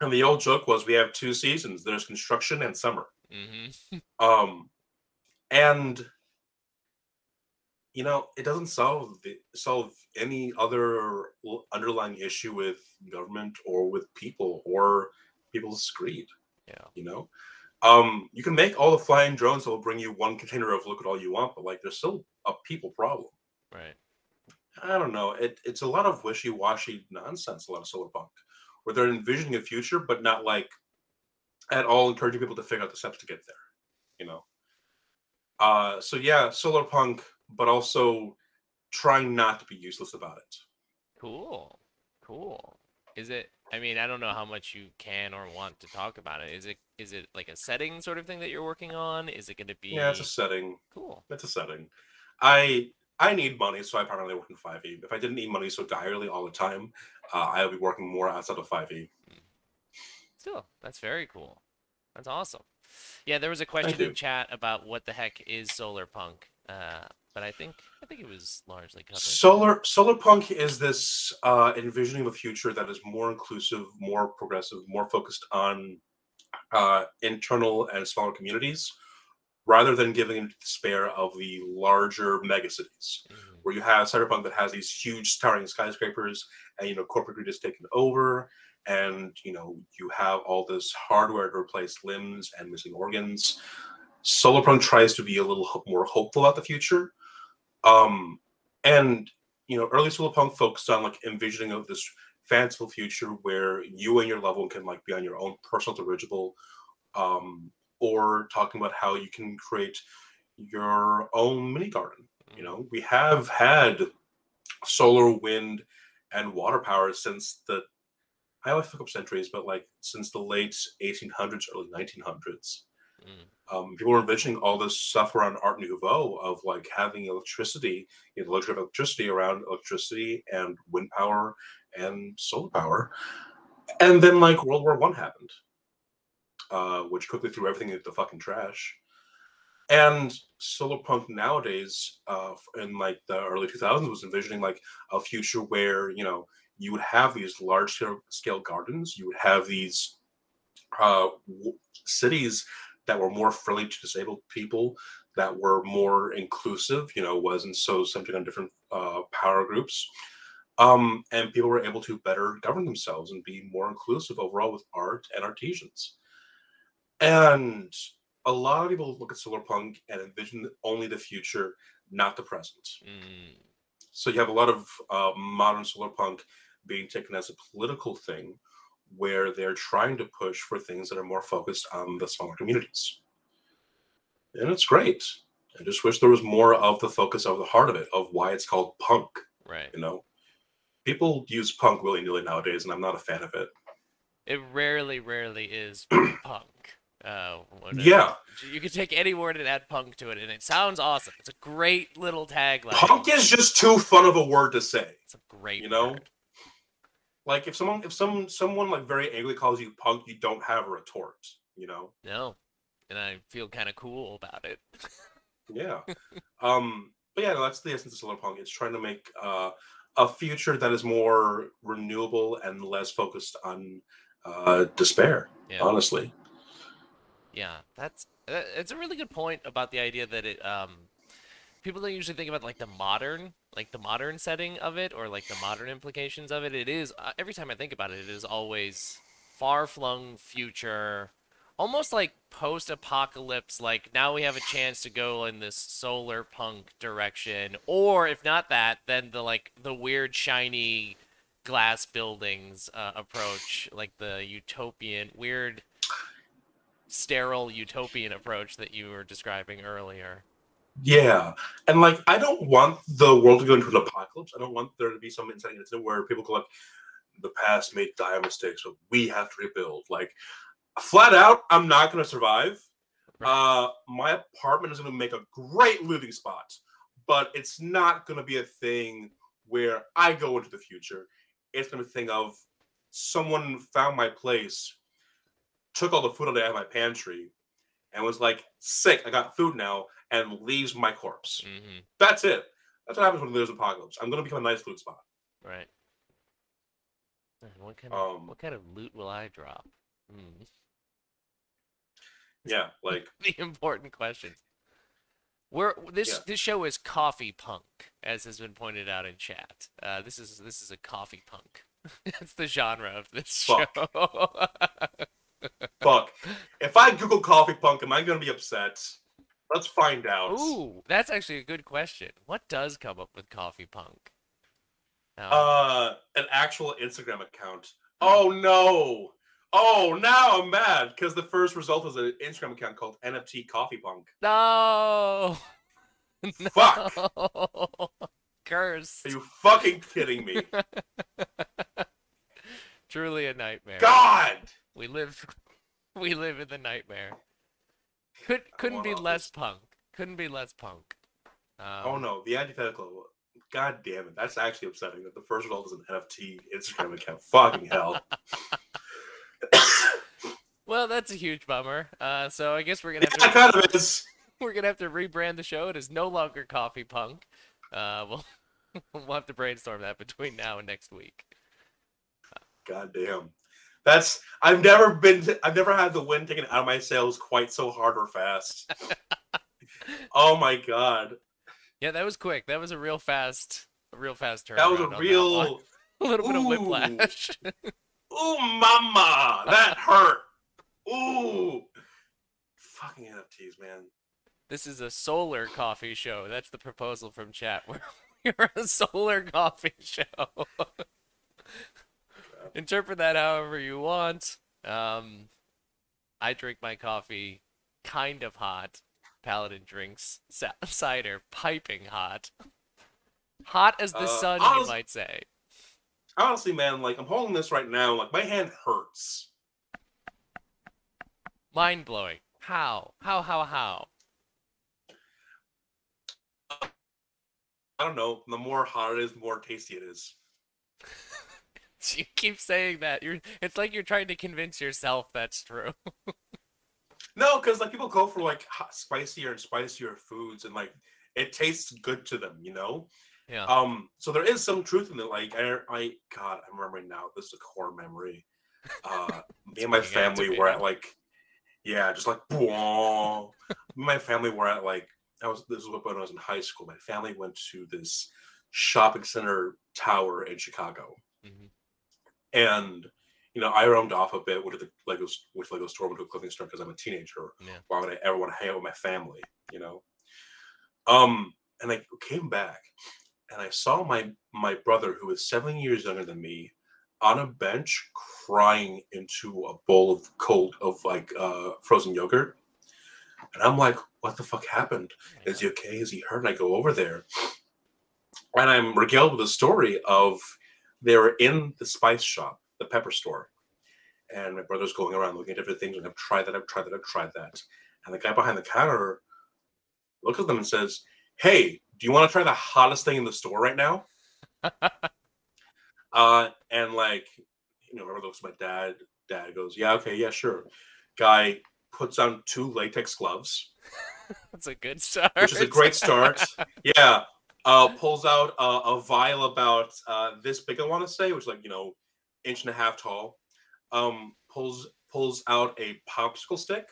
and the old joke was we have two seasons. There's construction and summer. Mm-hmm. Um, and you know it doesn't solve any other underlying issue with government or with people or people's greed. Yeah. You know, you can make all the flying drones that will bring you one container of liquid all you want, but like there's still a people problem. Right. I don't know. It's a lot of wishy-washy nonsense, a lot of solar punk, where they're envisioning a future, but not like at all encouraging people to figure out the steps to get there. You know. So yeah, solar punk, but also trying not to be useless about it. Cool. Cool. Is it? I mean, I don't know how much you can or want to talk about it. Is it like a setting sort of thing that you're working on? Is it going to Yeah, it's a be setting. cool? It's a setting. I I need money, so I primarily work in 5e. If I didn't need money so direly all the time, I would be working more outside of 5e. Mm. Still, that's very cool. That's awesome. Yeah, there was a Thank question in you. chat about what the heck is solar punk, but I think it was largely covered. Solar punk is this envisioning of a future that is more inclusive, more progressive, more focused on internal and smaller communities, rather than giving into despair of the larger megacities, Mm-hmm. where you have cyberpunk that has these huge towering skyscrapers, and corporate grid is taken over, and you have all this hardware to replace limbs and missing organs. Solarpunk tries to be a little more hopeful about the future, and early Solarpunk focused on like envisioning of this fanciful future where you and your loved one can like be on your own personal dirigible, or talking about how you can create your own mini garden. We have had solar, wind, and water power since the I always fuck up centuries, but like since the late 1800s, early 1900s. People were envisioning all this stuff around Art Nouveau of like having electricity, the luxury of electricity around electricity and wind power and solar power. And then like World War One happened, which quickly threw everything into the fucking trash. And Solarpunk nowadays, in like the early 2000s, was envisioning like a future where you would have these large scale gardens, you would have these cities that were more friendly to disabled people, that were more inclusive, wasn't so centered on different power groups. And people were able to better govern themselves and be more inclusive overall with art and artisans. And a lot of people look at Solarpunk and envision only the future, not the present. So you have a lot of modern Solarpunk being taken as a political thing, where they're trying to push for things that are more focused on the smaller communities. And it's great. I just wish there was more of the focus of the heart of it, of why it's called punk. Right. People use punk willy-nilly nowadays, and I'm not a fan of it. It rarely is punk. Yeah. You can take any word and add punk to it, and it sounds awesome. It's a great little tagline. Punk is just too fun of a word to say. It's a great word. Like if someone like very angrily calls you punk, you don't have a retort. No, and I feel kind of cool about it. Yeah. But yeah, no, that's the essence of Solarpunk. It's trying to make a future that is more renewable and less focused on despair. Yeah. Honestly. Yeah, it's a really good point about the idea that it people don't usually think about like the modern setting of it, or like the modern implications of it. It is every time I think about it, it is always far-flung future, almost like post-apocalypse. Like now we have a chance to go in this solar punk direction, or if not that, then the weird shiny glass buildings approach, like the utopian weird sterile utopian approach that you were describing earlier. Yeah, and like I don't want the world to go into an apocalypse. I don't want there to be some inciting incident where people go like, the past made dire mistakes, so we have to rebuild. Like, flat out, I'm not going to survive. Right. My apartment is going to make a great living spot, but it's not going to be a thing where I go into the future. It's going to be a thing of someone found my place, took all the food out of my pantry, and was like, sick, I got food now, and leaves my corpse. That's it. That's what happens when there's an apocalypse. I'm going to become a nice food spot. Right. What kind of loot will I drop? Yeah, like the important questions. This show is coffee punk, as has been pointed out in chat. This is a coffee punk. That's the genre of this show. Fuck. If I Google coffee punk, am I going to be upset? Let's find out. Ooh, that's actually a good question. What does come up with coffee punk? An actual Instagram account. Oh no. Oh, now I'm mad because the first result was an Instagram account called NFT Coffee Punk. No. Fuck. No. Curse. Are you fucking kidding me? Truly a nightmare. God. We live in the nightmare. Couldn't be less punk. Couldn't be less punk. Oh no, the antithetical. God damn it, that's actually upsetting that the first result is an NFT Instagram account. Fucking hell. Well, that's a huge bummer. So I guess we're gonna have to. Kind of is. We're gonna have to rebrand the show. It is no longer Coffee Punk. We'll have to brainstorm that between now and next week. God damn. I've never had the wind taken out of my sails quite so hard or fast. Oh my god. Yeah, that was quick. That was a real fast turn. That was a real a little bit of whiplash. Ooh, mama, that hurt. Ooh, fucking NFTs, man. This is a solar coffee show. That's the proposal from chat. We're a solar coffee show. Interpret that however you want. Um, I drink my coffee kind of hot. Paladin drinks cider piping hot. Hot as the sun, you Honestly, might say. honestly, man, like I'm holding this right now, like my hand hurts. Mind blowing. How? How? I don't know. The more hot it is, the more tasty it is. You keep saying that. It's like you're trying to convince yourself that's true. No, because like people go for like spicier and spicier foods, and like it tastes good to them, you know. Yeah. So there is some truth in it. Like God, I'm remembering now. This is a core memory. Me It's and my being family were at activated. like, yeah, just like, my family were at like, this is when I was in high school. My family went to this shopping center tower in Chicago, Hmm. and I roamed off a bit with the Lego store, went to a clothing store because I'm a teenager. Yeah. Why would I ever want to hang out with my family? You know. And I came back, and I saw my brother, who is 7 years younger than me, on a bench crying into a bowl of frozen yogurt. And I'm like, what the fuck happened? Is Yeah. he okay? Is he hurt? And I go over there, and I'm regaled with a story of they were in the spice shop, the pepper store, and my brother's going around looking at different things, and I've tried that, I've tried that, I've tried that. And the guy behind the counter looks at them and says, "Hey, do you want to try the hottest thing in the store right now?" And like, everyone looks at my dad. Dad goes, "Yeah, okay, yeah, sure." Guy puts on two latex gloves, That's a good start. which is a great start. Yeah. Pulls out a vial about this big, I want to say, which is like, inch and a half tall. Pulls out a popsicle stick,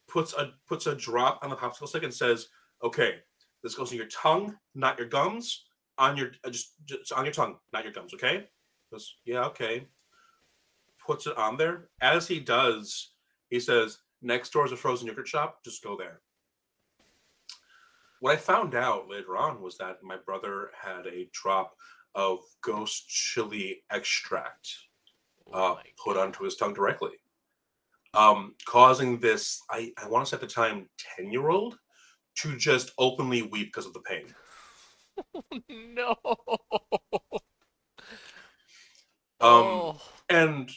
puts a drop on the popsicle stick, and says, "Okay, this goes in your tongue, not your gums. On your just on your tongue, not your gums. Okay?" Goes, "Yeah, okay." Puts it on there. As he does, he says, "Next door is a frozen yogurt shop. Just go there." What I found out later on was that my brother had a drop of ghost chili extract Oh my put god. onto his tongue directly, causing this, I want to say at the time, 10-year-old to just openly weep because of the pain. No. Um, Oh. and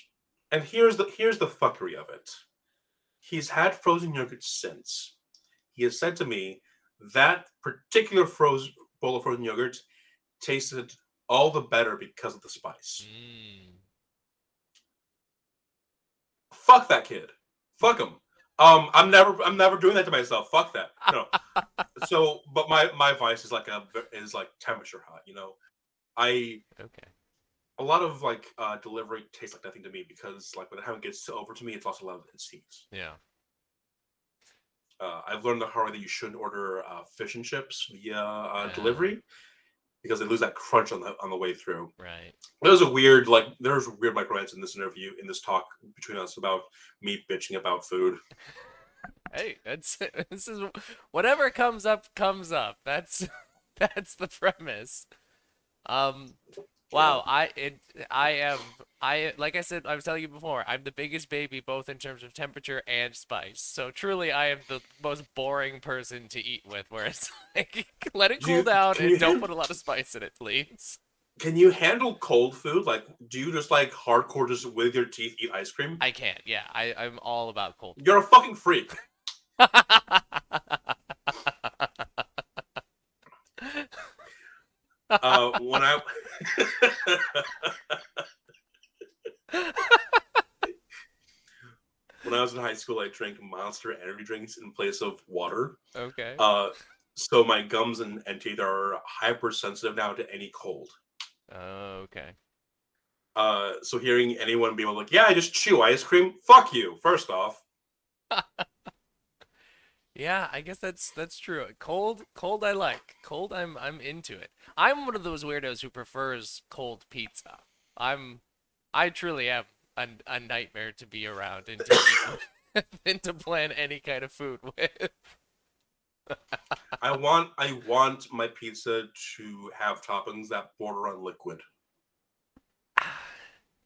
and here's the fuckery of it. He's had frozen yogurt since. He has said to me that particular frozen bowl of frozen yogurt tasted all the better because of the spice. Mm. Fuck that kid. Fuck him. I'm never doing that to myself. Fuck that. No. So, but my vice is like temperature hot. I Okay. a lot of like delivery tastes like nothing to me because like by the time it gets over to me, it's also a lot of it's heat. Yeah. I've learned the hard way that you shouldn't order fish and chips via Yeah. delivery because they lose that crunch on the way through. Right. There's weird micro in this interview, in this talk between us about me bitching about food. Hey, that's this is whatever comes up comes up. That's that's the premise. Um, Yeah. wow, I like I said, I was telling you before, I'm the biggest baby both in terms of temperature and spice. So truly I am the most boring person to eat with, where it's like let it Do cool you down can and you don't hand, put a lot of spice in it, please. can you handle cold food? Like, do you just like hardcore just with your teeth eat ice cream? I can't. Yeah, I'm all about cold You're a fucking freak. food. When I when I was in high school, I drank Monster energy drinks in place of water. Okay. Uh, so my gums and teeth are hypersensitive now to any cold. Okay. So hearing anyone be like, "Yeah, I just chew ice cream," fuck you. First off, Yeah, I guess that's true. Cold I like. Cold I'm into it. I'm one of those weirdos who prefers cold pizza. I'm I truly am a nightmare to be around and to eat with and to plan any kind of food with. I want my pizza to have toppings that border on liquid.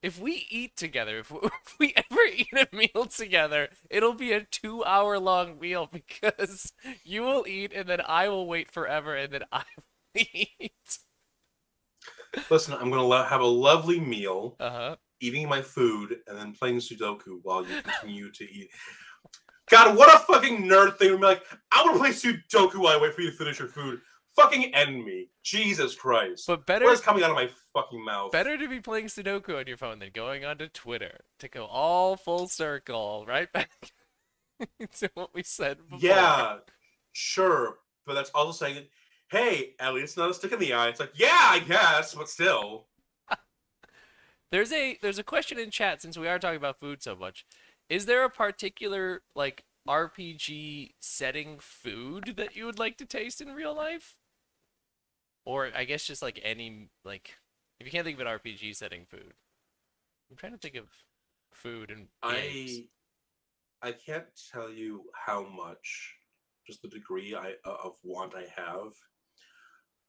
If we eat together, if we ever eat a meal together, it'll be a 2 hour long meal because you will eat and then I will wait forever and then I will eat. Listen, I'm gonna have a lovely meal, Uh-huh. eating my food, and then playing Sudoku while you continue to eat. God, what a fucking nerd thing to be like, I want to play Sudoku while I wait for you to finish your food. Fucking end me. Jesus Christ. But What is coming out of my fucking mouth? better to be playing Sudoku on your phone than going onto Twitter to go all full circle, right back to what we said before. Yeah, sure. But that's also saying, hey, at least not a stick in the eye. It's like, yeah, I guess, but still. There's a question in chat since we are talking about food so much. Is there a particular like RPG setting food that you would like to taste in real life? Or I guess just like any like if you can't think of an RPG setting food. I'm trying to think of food and games. I can't tell you how much, just the degree of want I have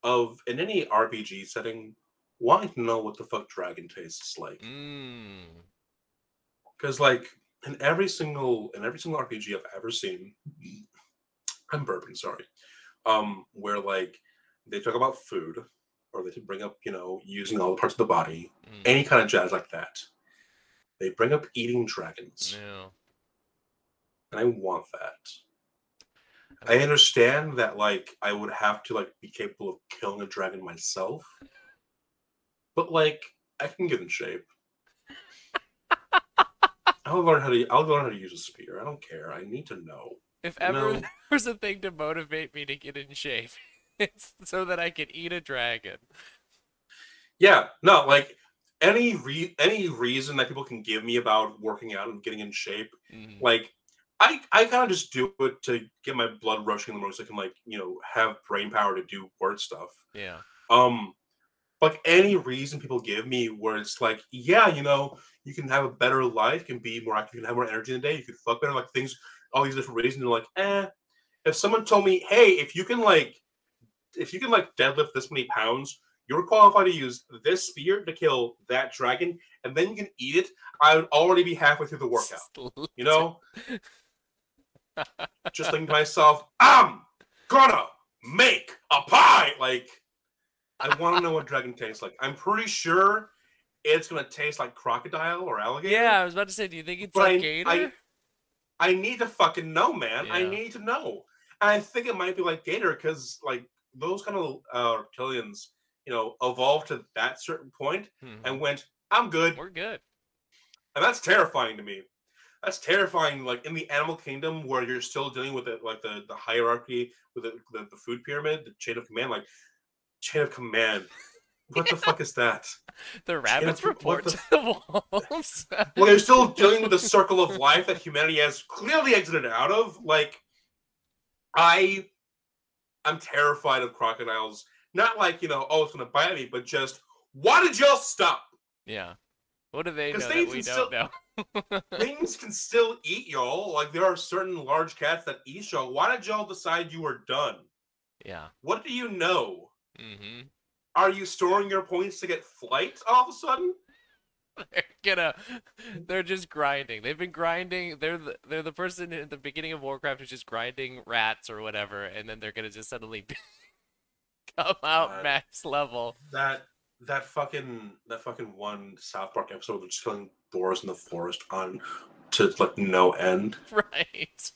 of in any RPG setting, wanting to know what the fuck dragon tastes like. Mmm. Because like in every single RPG I've ever seen, I'm burping, sorry. Where like they talk about food, or they bring up, using all the parts of the body, Mm. any kind of jazz like that. They bring up eating dragons, Yeah. and I want that. I I want understand that like I would have to like be capable of killing a dragon myself, but like I can get in shape. I'll learn how to use a spear. I don't care. I need to know. if You ever know? there was a thing to motivate me to get in shape, it's so that I can eat a dragon. Yeah, no, like any reason that people can give me about working out and getting in shape, Mm. like I kind of just do it to get my blood rushing the most. I can like have brain power to do word stuff. Yeah. Um, like any reason people give me where it's like, yeah, you can have a better life, can be more active, you can have more energy in the day, you can fuck better, like things, all these different reasons. You're like, if someone told me, hey, if you can like deadlift this many pounds, you're qualified to use this spear to kill that dragon, and then you can eat it, I would already be halfway through the workout. You know? Just thinking to myself, I'm gonna make a pie! Like, I want to know what dragon tastes like. I'm pretty sure it's gonna taste like crocodile or alligator. Yeah, I was about to say, do you think it's But like I I gator? I need to fucking know, man. I Yeah. need to know. And I think it might be like gator because like those kind of reptilians, evolved to that certain point Hmm. and went, I'm good. We're good. And that's terrifying to me. That's terrifying. Like in the animal kingdom, where you're still dealing with it, like the hierarchy with the food pyramid, the chain of command. Like chain of command. What the fuck is that? The Chain rabbits of what report the? to the wolves. Well, you're still dealing with the circle of life that humanity has clearly exited out of. Like I, I'm terrified of crocodiles. Not like oh, it's gonna bite me, but just why did y'all stop? Yeah. What do they Because know that we don't know? things can still eat y'all. Like there are certain large cats that eat y'all. Why did y'all decide you were done? Yeah. What do you know? Mm-hmm. Are you storing your points to get flight all of a sudden? They're gonna, they're just grinding. They've been grinding. They're the person at the beginning of Warcraft who's just grinding rats or whatever, and then they're gonna just suddenly come out God, max level. that fucking one South Park episode of just killing boars in the forest on to like no end. Right.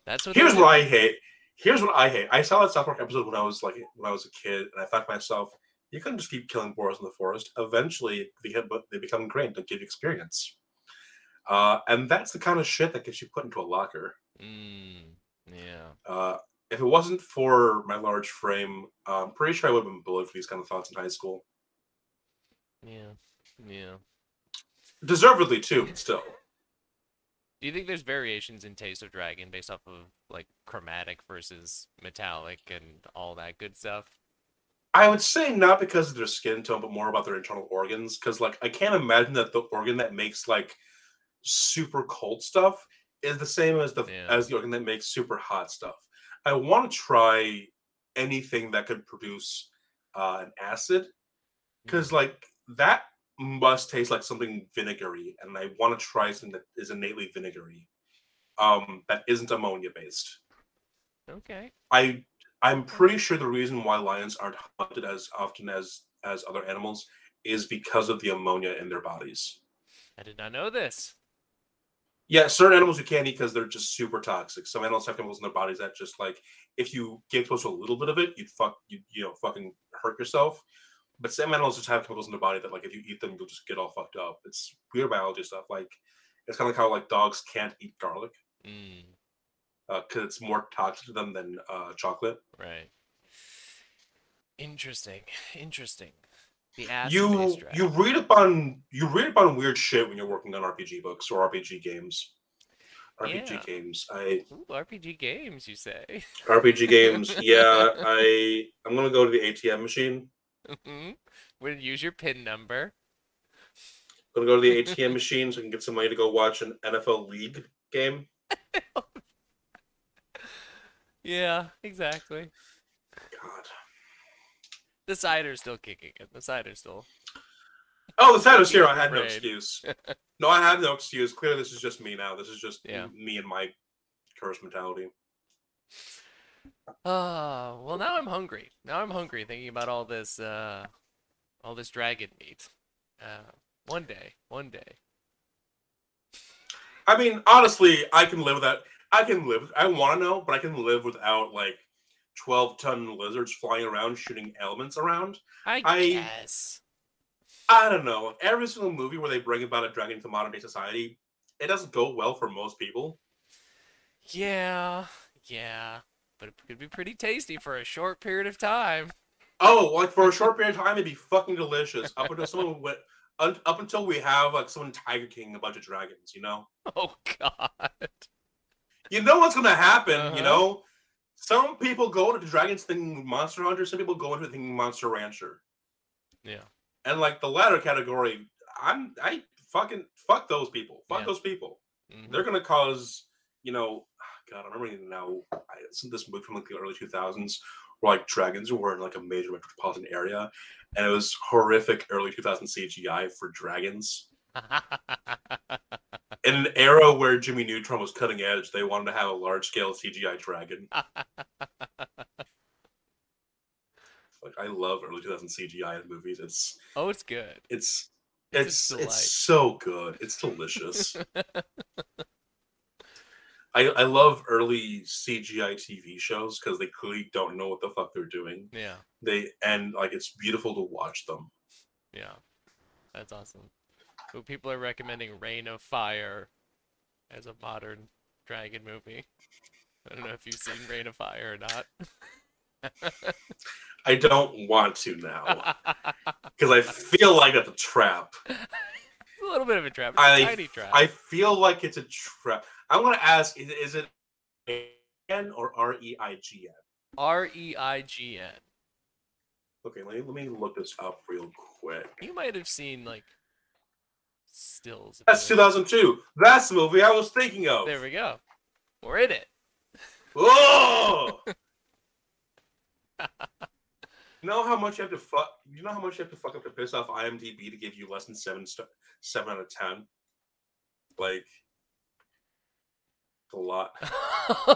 That's what they're Here's what I doing. hate. Here's what I hate. I saw that South Park episode when I was a kid, and I thought to myself, you couldn't just keep killing boars in the forest. Eventually, they become great and give you experience. And that's the kind of shit that gets you put into a locker. Mm. Yeah. Uh, if it wasn't for my large frame, I'm pretty sure I would have been bullied for these kind of thoughts in high school. Yeah. Yeah. Deservedly too, but still. Do you think there's variations in Taste of Dragon based off of like chromatic versus metallic and all that good stuff? I would say not because of their skin tone, but more about their internal organs. Because like I can't imagine that the organ that makes like super cold stuff is the same as Yeah. the organ that makes super hot stuff. I want to try anything that could produce an acid because Mm. like that must taste like something vinegary, and I want to try something that is innately vinegary. That isn't ammonia based. Okay. I I'm Okay. pretty sure the reason why lions aren't hunted as often as other animals is because of the ammonia in their bodies. I did not know this. Yeah, certain animals you can't eat because they're just super toxic. Some animals have chemicals in their bodies that just like if you get close to a little bit of it, you fucking hurt yourself. But some animals just have chemicals in their body that like if you eat them, you'll just get all fucked up. It's weird biology stuff. Like it's kind of like how like dogs can't eat garlic Mm. because it's more toxic to them than chocolate. Right. Interesting. Interesting. The acid-based You dragon. read up on weird shit when you're working on RPG books or RPG games. RPG Yeah. games. I Ooh, RPG games, you say? RPG games. Yeah, I'm gonna go to the ATM machine. Would use your PIN number. I'm gonna go to the ATM machine so I can get some money to go watch an NFL League game. Yeah, exactly. God. The cider's still kicking it. The cider's still Oh, the title's making here. up I the had no braid. excuse. No, I have no excuse. Clearly, this is just me now. This is just Yeah. me and my curse mentality. Well, now I'm hungry. Now I'm hungry thinking about all this dragon meat. One day, one day. I mean, honestly, I can live with that. I can live. I want to know, but I can live without like 12-ton lizards flying around shooting elements around. I I guess. I don't know. Every single movie where they bring about a dragon into modern day society, it doesn't go well for most people. Yeah, yeah. But it could be pretty tasty for a short period of time. Oh, like for a short period of time, it'd be fucking delicious. Up until we have like someone Tiger King a bunch of dragons. Oh God. You know what's gonna happen. Uh-huh. Some people go into dragons thinking Monster Hunter. Some people go into it thinking Monster Rancher. Yeah. And like the latter category, I fucking fuck those people. Fuck Yeah. those people. Mm-hmm. They're gonna cause, God, I remember now. It's this movie from like the early 2000s where like dragons were in like a major metropolitan area, and it was horrific early 2000s CGI for dragons. In an era where Jimmy Neutron was cutting edge, they wanted to have a large scale CGI dragon. Like I love early 2000s CGI in movies. Oh, it's good. It's It's a it's delight. so good. It's delicious. I love early CGI TV shows because they clearly don't know what the fuck they're doing. Yeah. Like it's beautiful to watch them. Yeah. That's awesome. But people are recommending Reign of Fire as a modern dragon movie. I don't know if you've seen Reign of Fire or not. I don't want to now because I feel like that's a trap. It's a little bit of a trap. It's a I tiny trap. I feel like it's a trap. I want to ask: is it N or REIGN? REIGN. Okay, let me look this up real quick. You might have seen like stills. That's 2002. That's the movie I was thinking of. There we go. We're in it. Oh! You know how much you have to fuck? You know how much you have to fuck up to piss off IMDb to give you less than 7 out of 10? Like, it's a lot.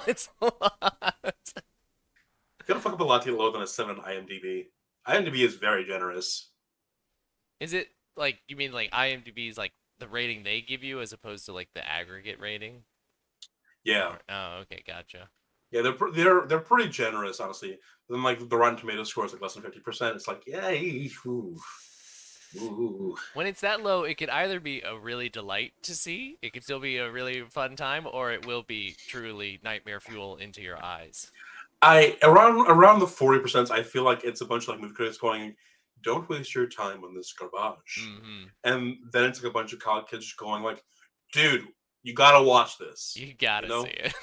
It's a lot. You gotta fuck up a lot to get lower than a 7 on IMDb. IMDb is very generous. Is it like you mean like IMDb's like the rating they give you as opposed to like the aggregate rating? Yeah, Oh, okay, gotcha. yeah, they're pretty generous, honestly. Then like the Rotten Tomato score is like less than 50%. It's like, yay, ooh. When it's that low, it could either be a really delight to see, it could still be a really fun time, or it will be truly nightmare fuel into your eyes. Around the 40%, I feel like it's a bunch of like movie critics going, "Don't waste your time on this garbage," Mm-hmm. and then it's like a bunch of college kids just going like, "Dude, you gotta watch this." You gotta You know, see it.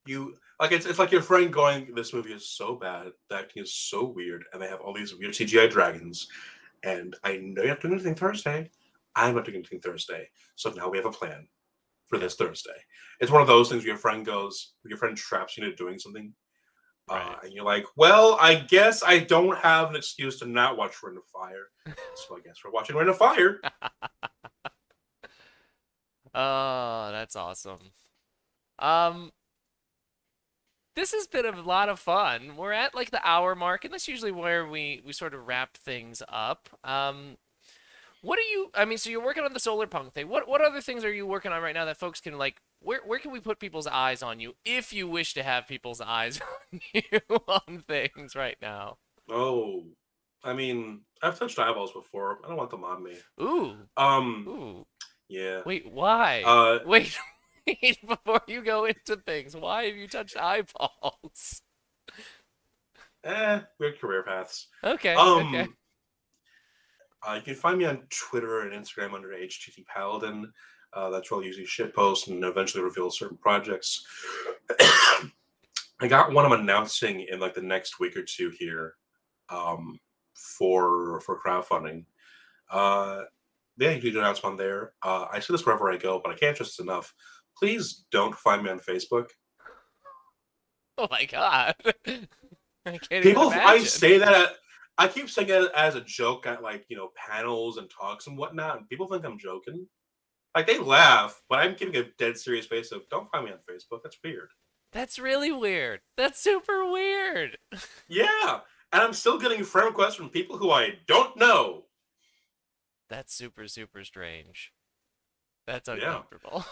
you Like it's like your friend going, "This movie is so bad, the acting is so weird, and they have all these weird CGI dragons, and I know you have to do anything Thursday. I'm not doing anything Thursday, so now we have a plan for Yeah, this Thursday." It's one of those things where your friend traps you into doing something, right. and you're like, "Well, I guess I don't have an excuse to not watch Ring of Fire, so I guess we're watching Ring of Fire." Oh, that's awesome. Um, this has been a lot of fun. We're at like the hour mark, and that's usually where we sort of wrap things up. What are you? I mean, so you're working on the solar punk thing. What other things are you working on right now that folks can like? Where can we put people's eyes on you if you wish to have people's eyes on you on things right now? Oh, I mean, I've touched eyeballs before. I don't want them on me. Ooh, Um, ooh. yeah. Wait, why? Uh, Wait, wait, before you go into things, why have you touched eyeballs? weird career paths. Okay, okay. Um, you can find me on Twitter and Instagram under HTT Paladin. That's where I'll usually shitpost and eventually reveal certain projects. I got one I'm announcing in like the next week or two here, um, for crowdfunding. Uh, yeah, you can announce one there. I say this wherever I go, but I can't stress this enough. Please don't find me on Facebook. Oh my God. I can't even People, I imagine. say that. I keep saying it as a joke at like panels and talks and whatnot, and people think I'm joking. Like they laugh, but I'm giving a dead serious face of "Don't find me on Facebook. That's weird." That's really weird. That's super weird. Yeah, and I'm still getting friend requests from people who I don't know. That's super, super strange. That's Yeah, uncomfortable.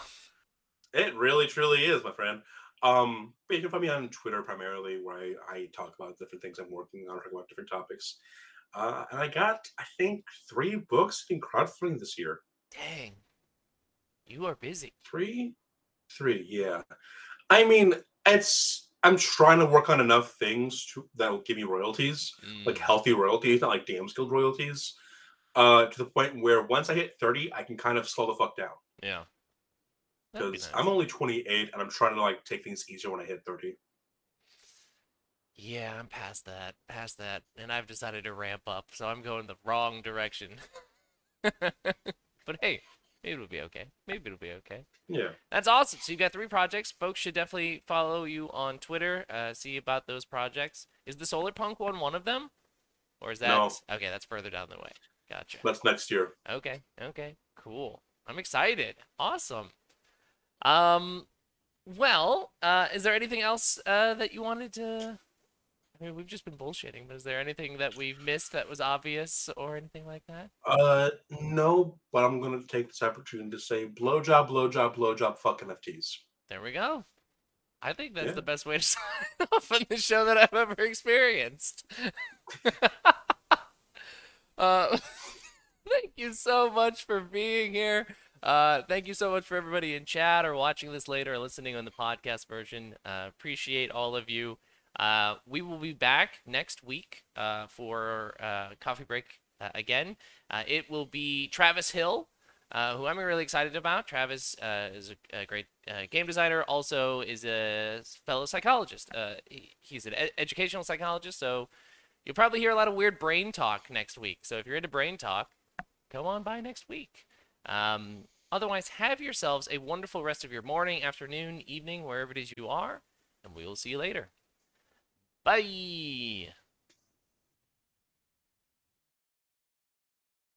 it really truly is, my friend. But you can find me on Twitter primarily, where I talk about different things I'm working on, talk about different topics. And I got, I think, 3 books in crowdfunding this year. Dang, you are busy. 3, 3, yeah. I mean, it's I'm trying to work on enough things that will give me royalties, like Mm, healthy royalties, not like damn skilled royalties. To the point where once I hit 30, I can kind of slow the fuck down yeah, that'd be because I'm nice. only 28 and I'm trying to like take things easier when I hit 30. Yeah, I'm past that, and I've decided to ramp up, so I'm going the wrong direction. But hey, maybe it'll be okay. Maybe it'll be okay. Yeah. That's awesome. So you got 3 projects. Folks should definitely follow you on Twitter, see about those projects. Is the Solar Punk one of them? Or is that No, okay, that's further down the way. Gotcha. that's next year. Okay, okay, cool. I'm excited. Awesome. Um, well, is there anything else that you wanted to I mean, we've just been bullshitting, but is there anything that we've missed that was obvious or anything like that? No, but I'm gonna take this opportunity to say blowjob, blowjob, blowjob, fuck NFTs. There we go. I think that's Yeah. the best way to sign off on the show that I've ever experienced. Uh, thank you so much for being here. Thank you so much for everybody in chat or watching this later or listening on the podcast version. Appreciate all of you. We will be back next week for coffee break again. It will be Travis Hill, who I'm really excited about. Travis is a great game designer, also is a fellow psychologist. He's an educational psychologist, so you'll probably hear a lot of weird brain talk next week. So if you're into brain talk, come on by next week. Otherwise, have yourselves a wonderful rest of your morning, afternoon, evening, wherever it is you are, and we will see you later. Bye.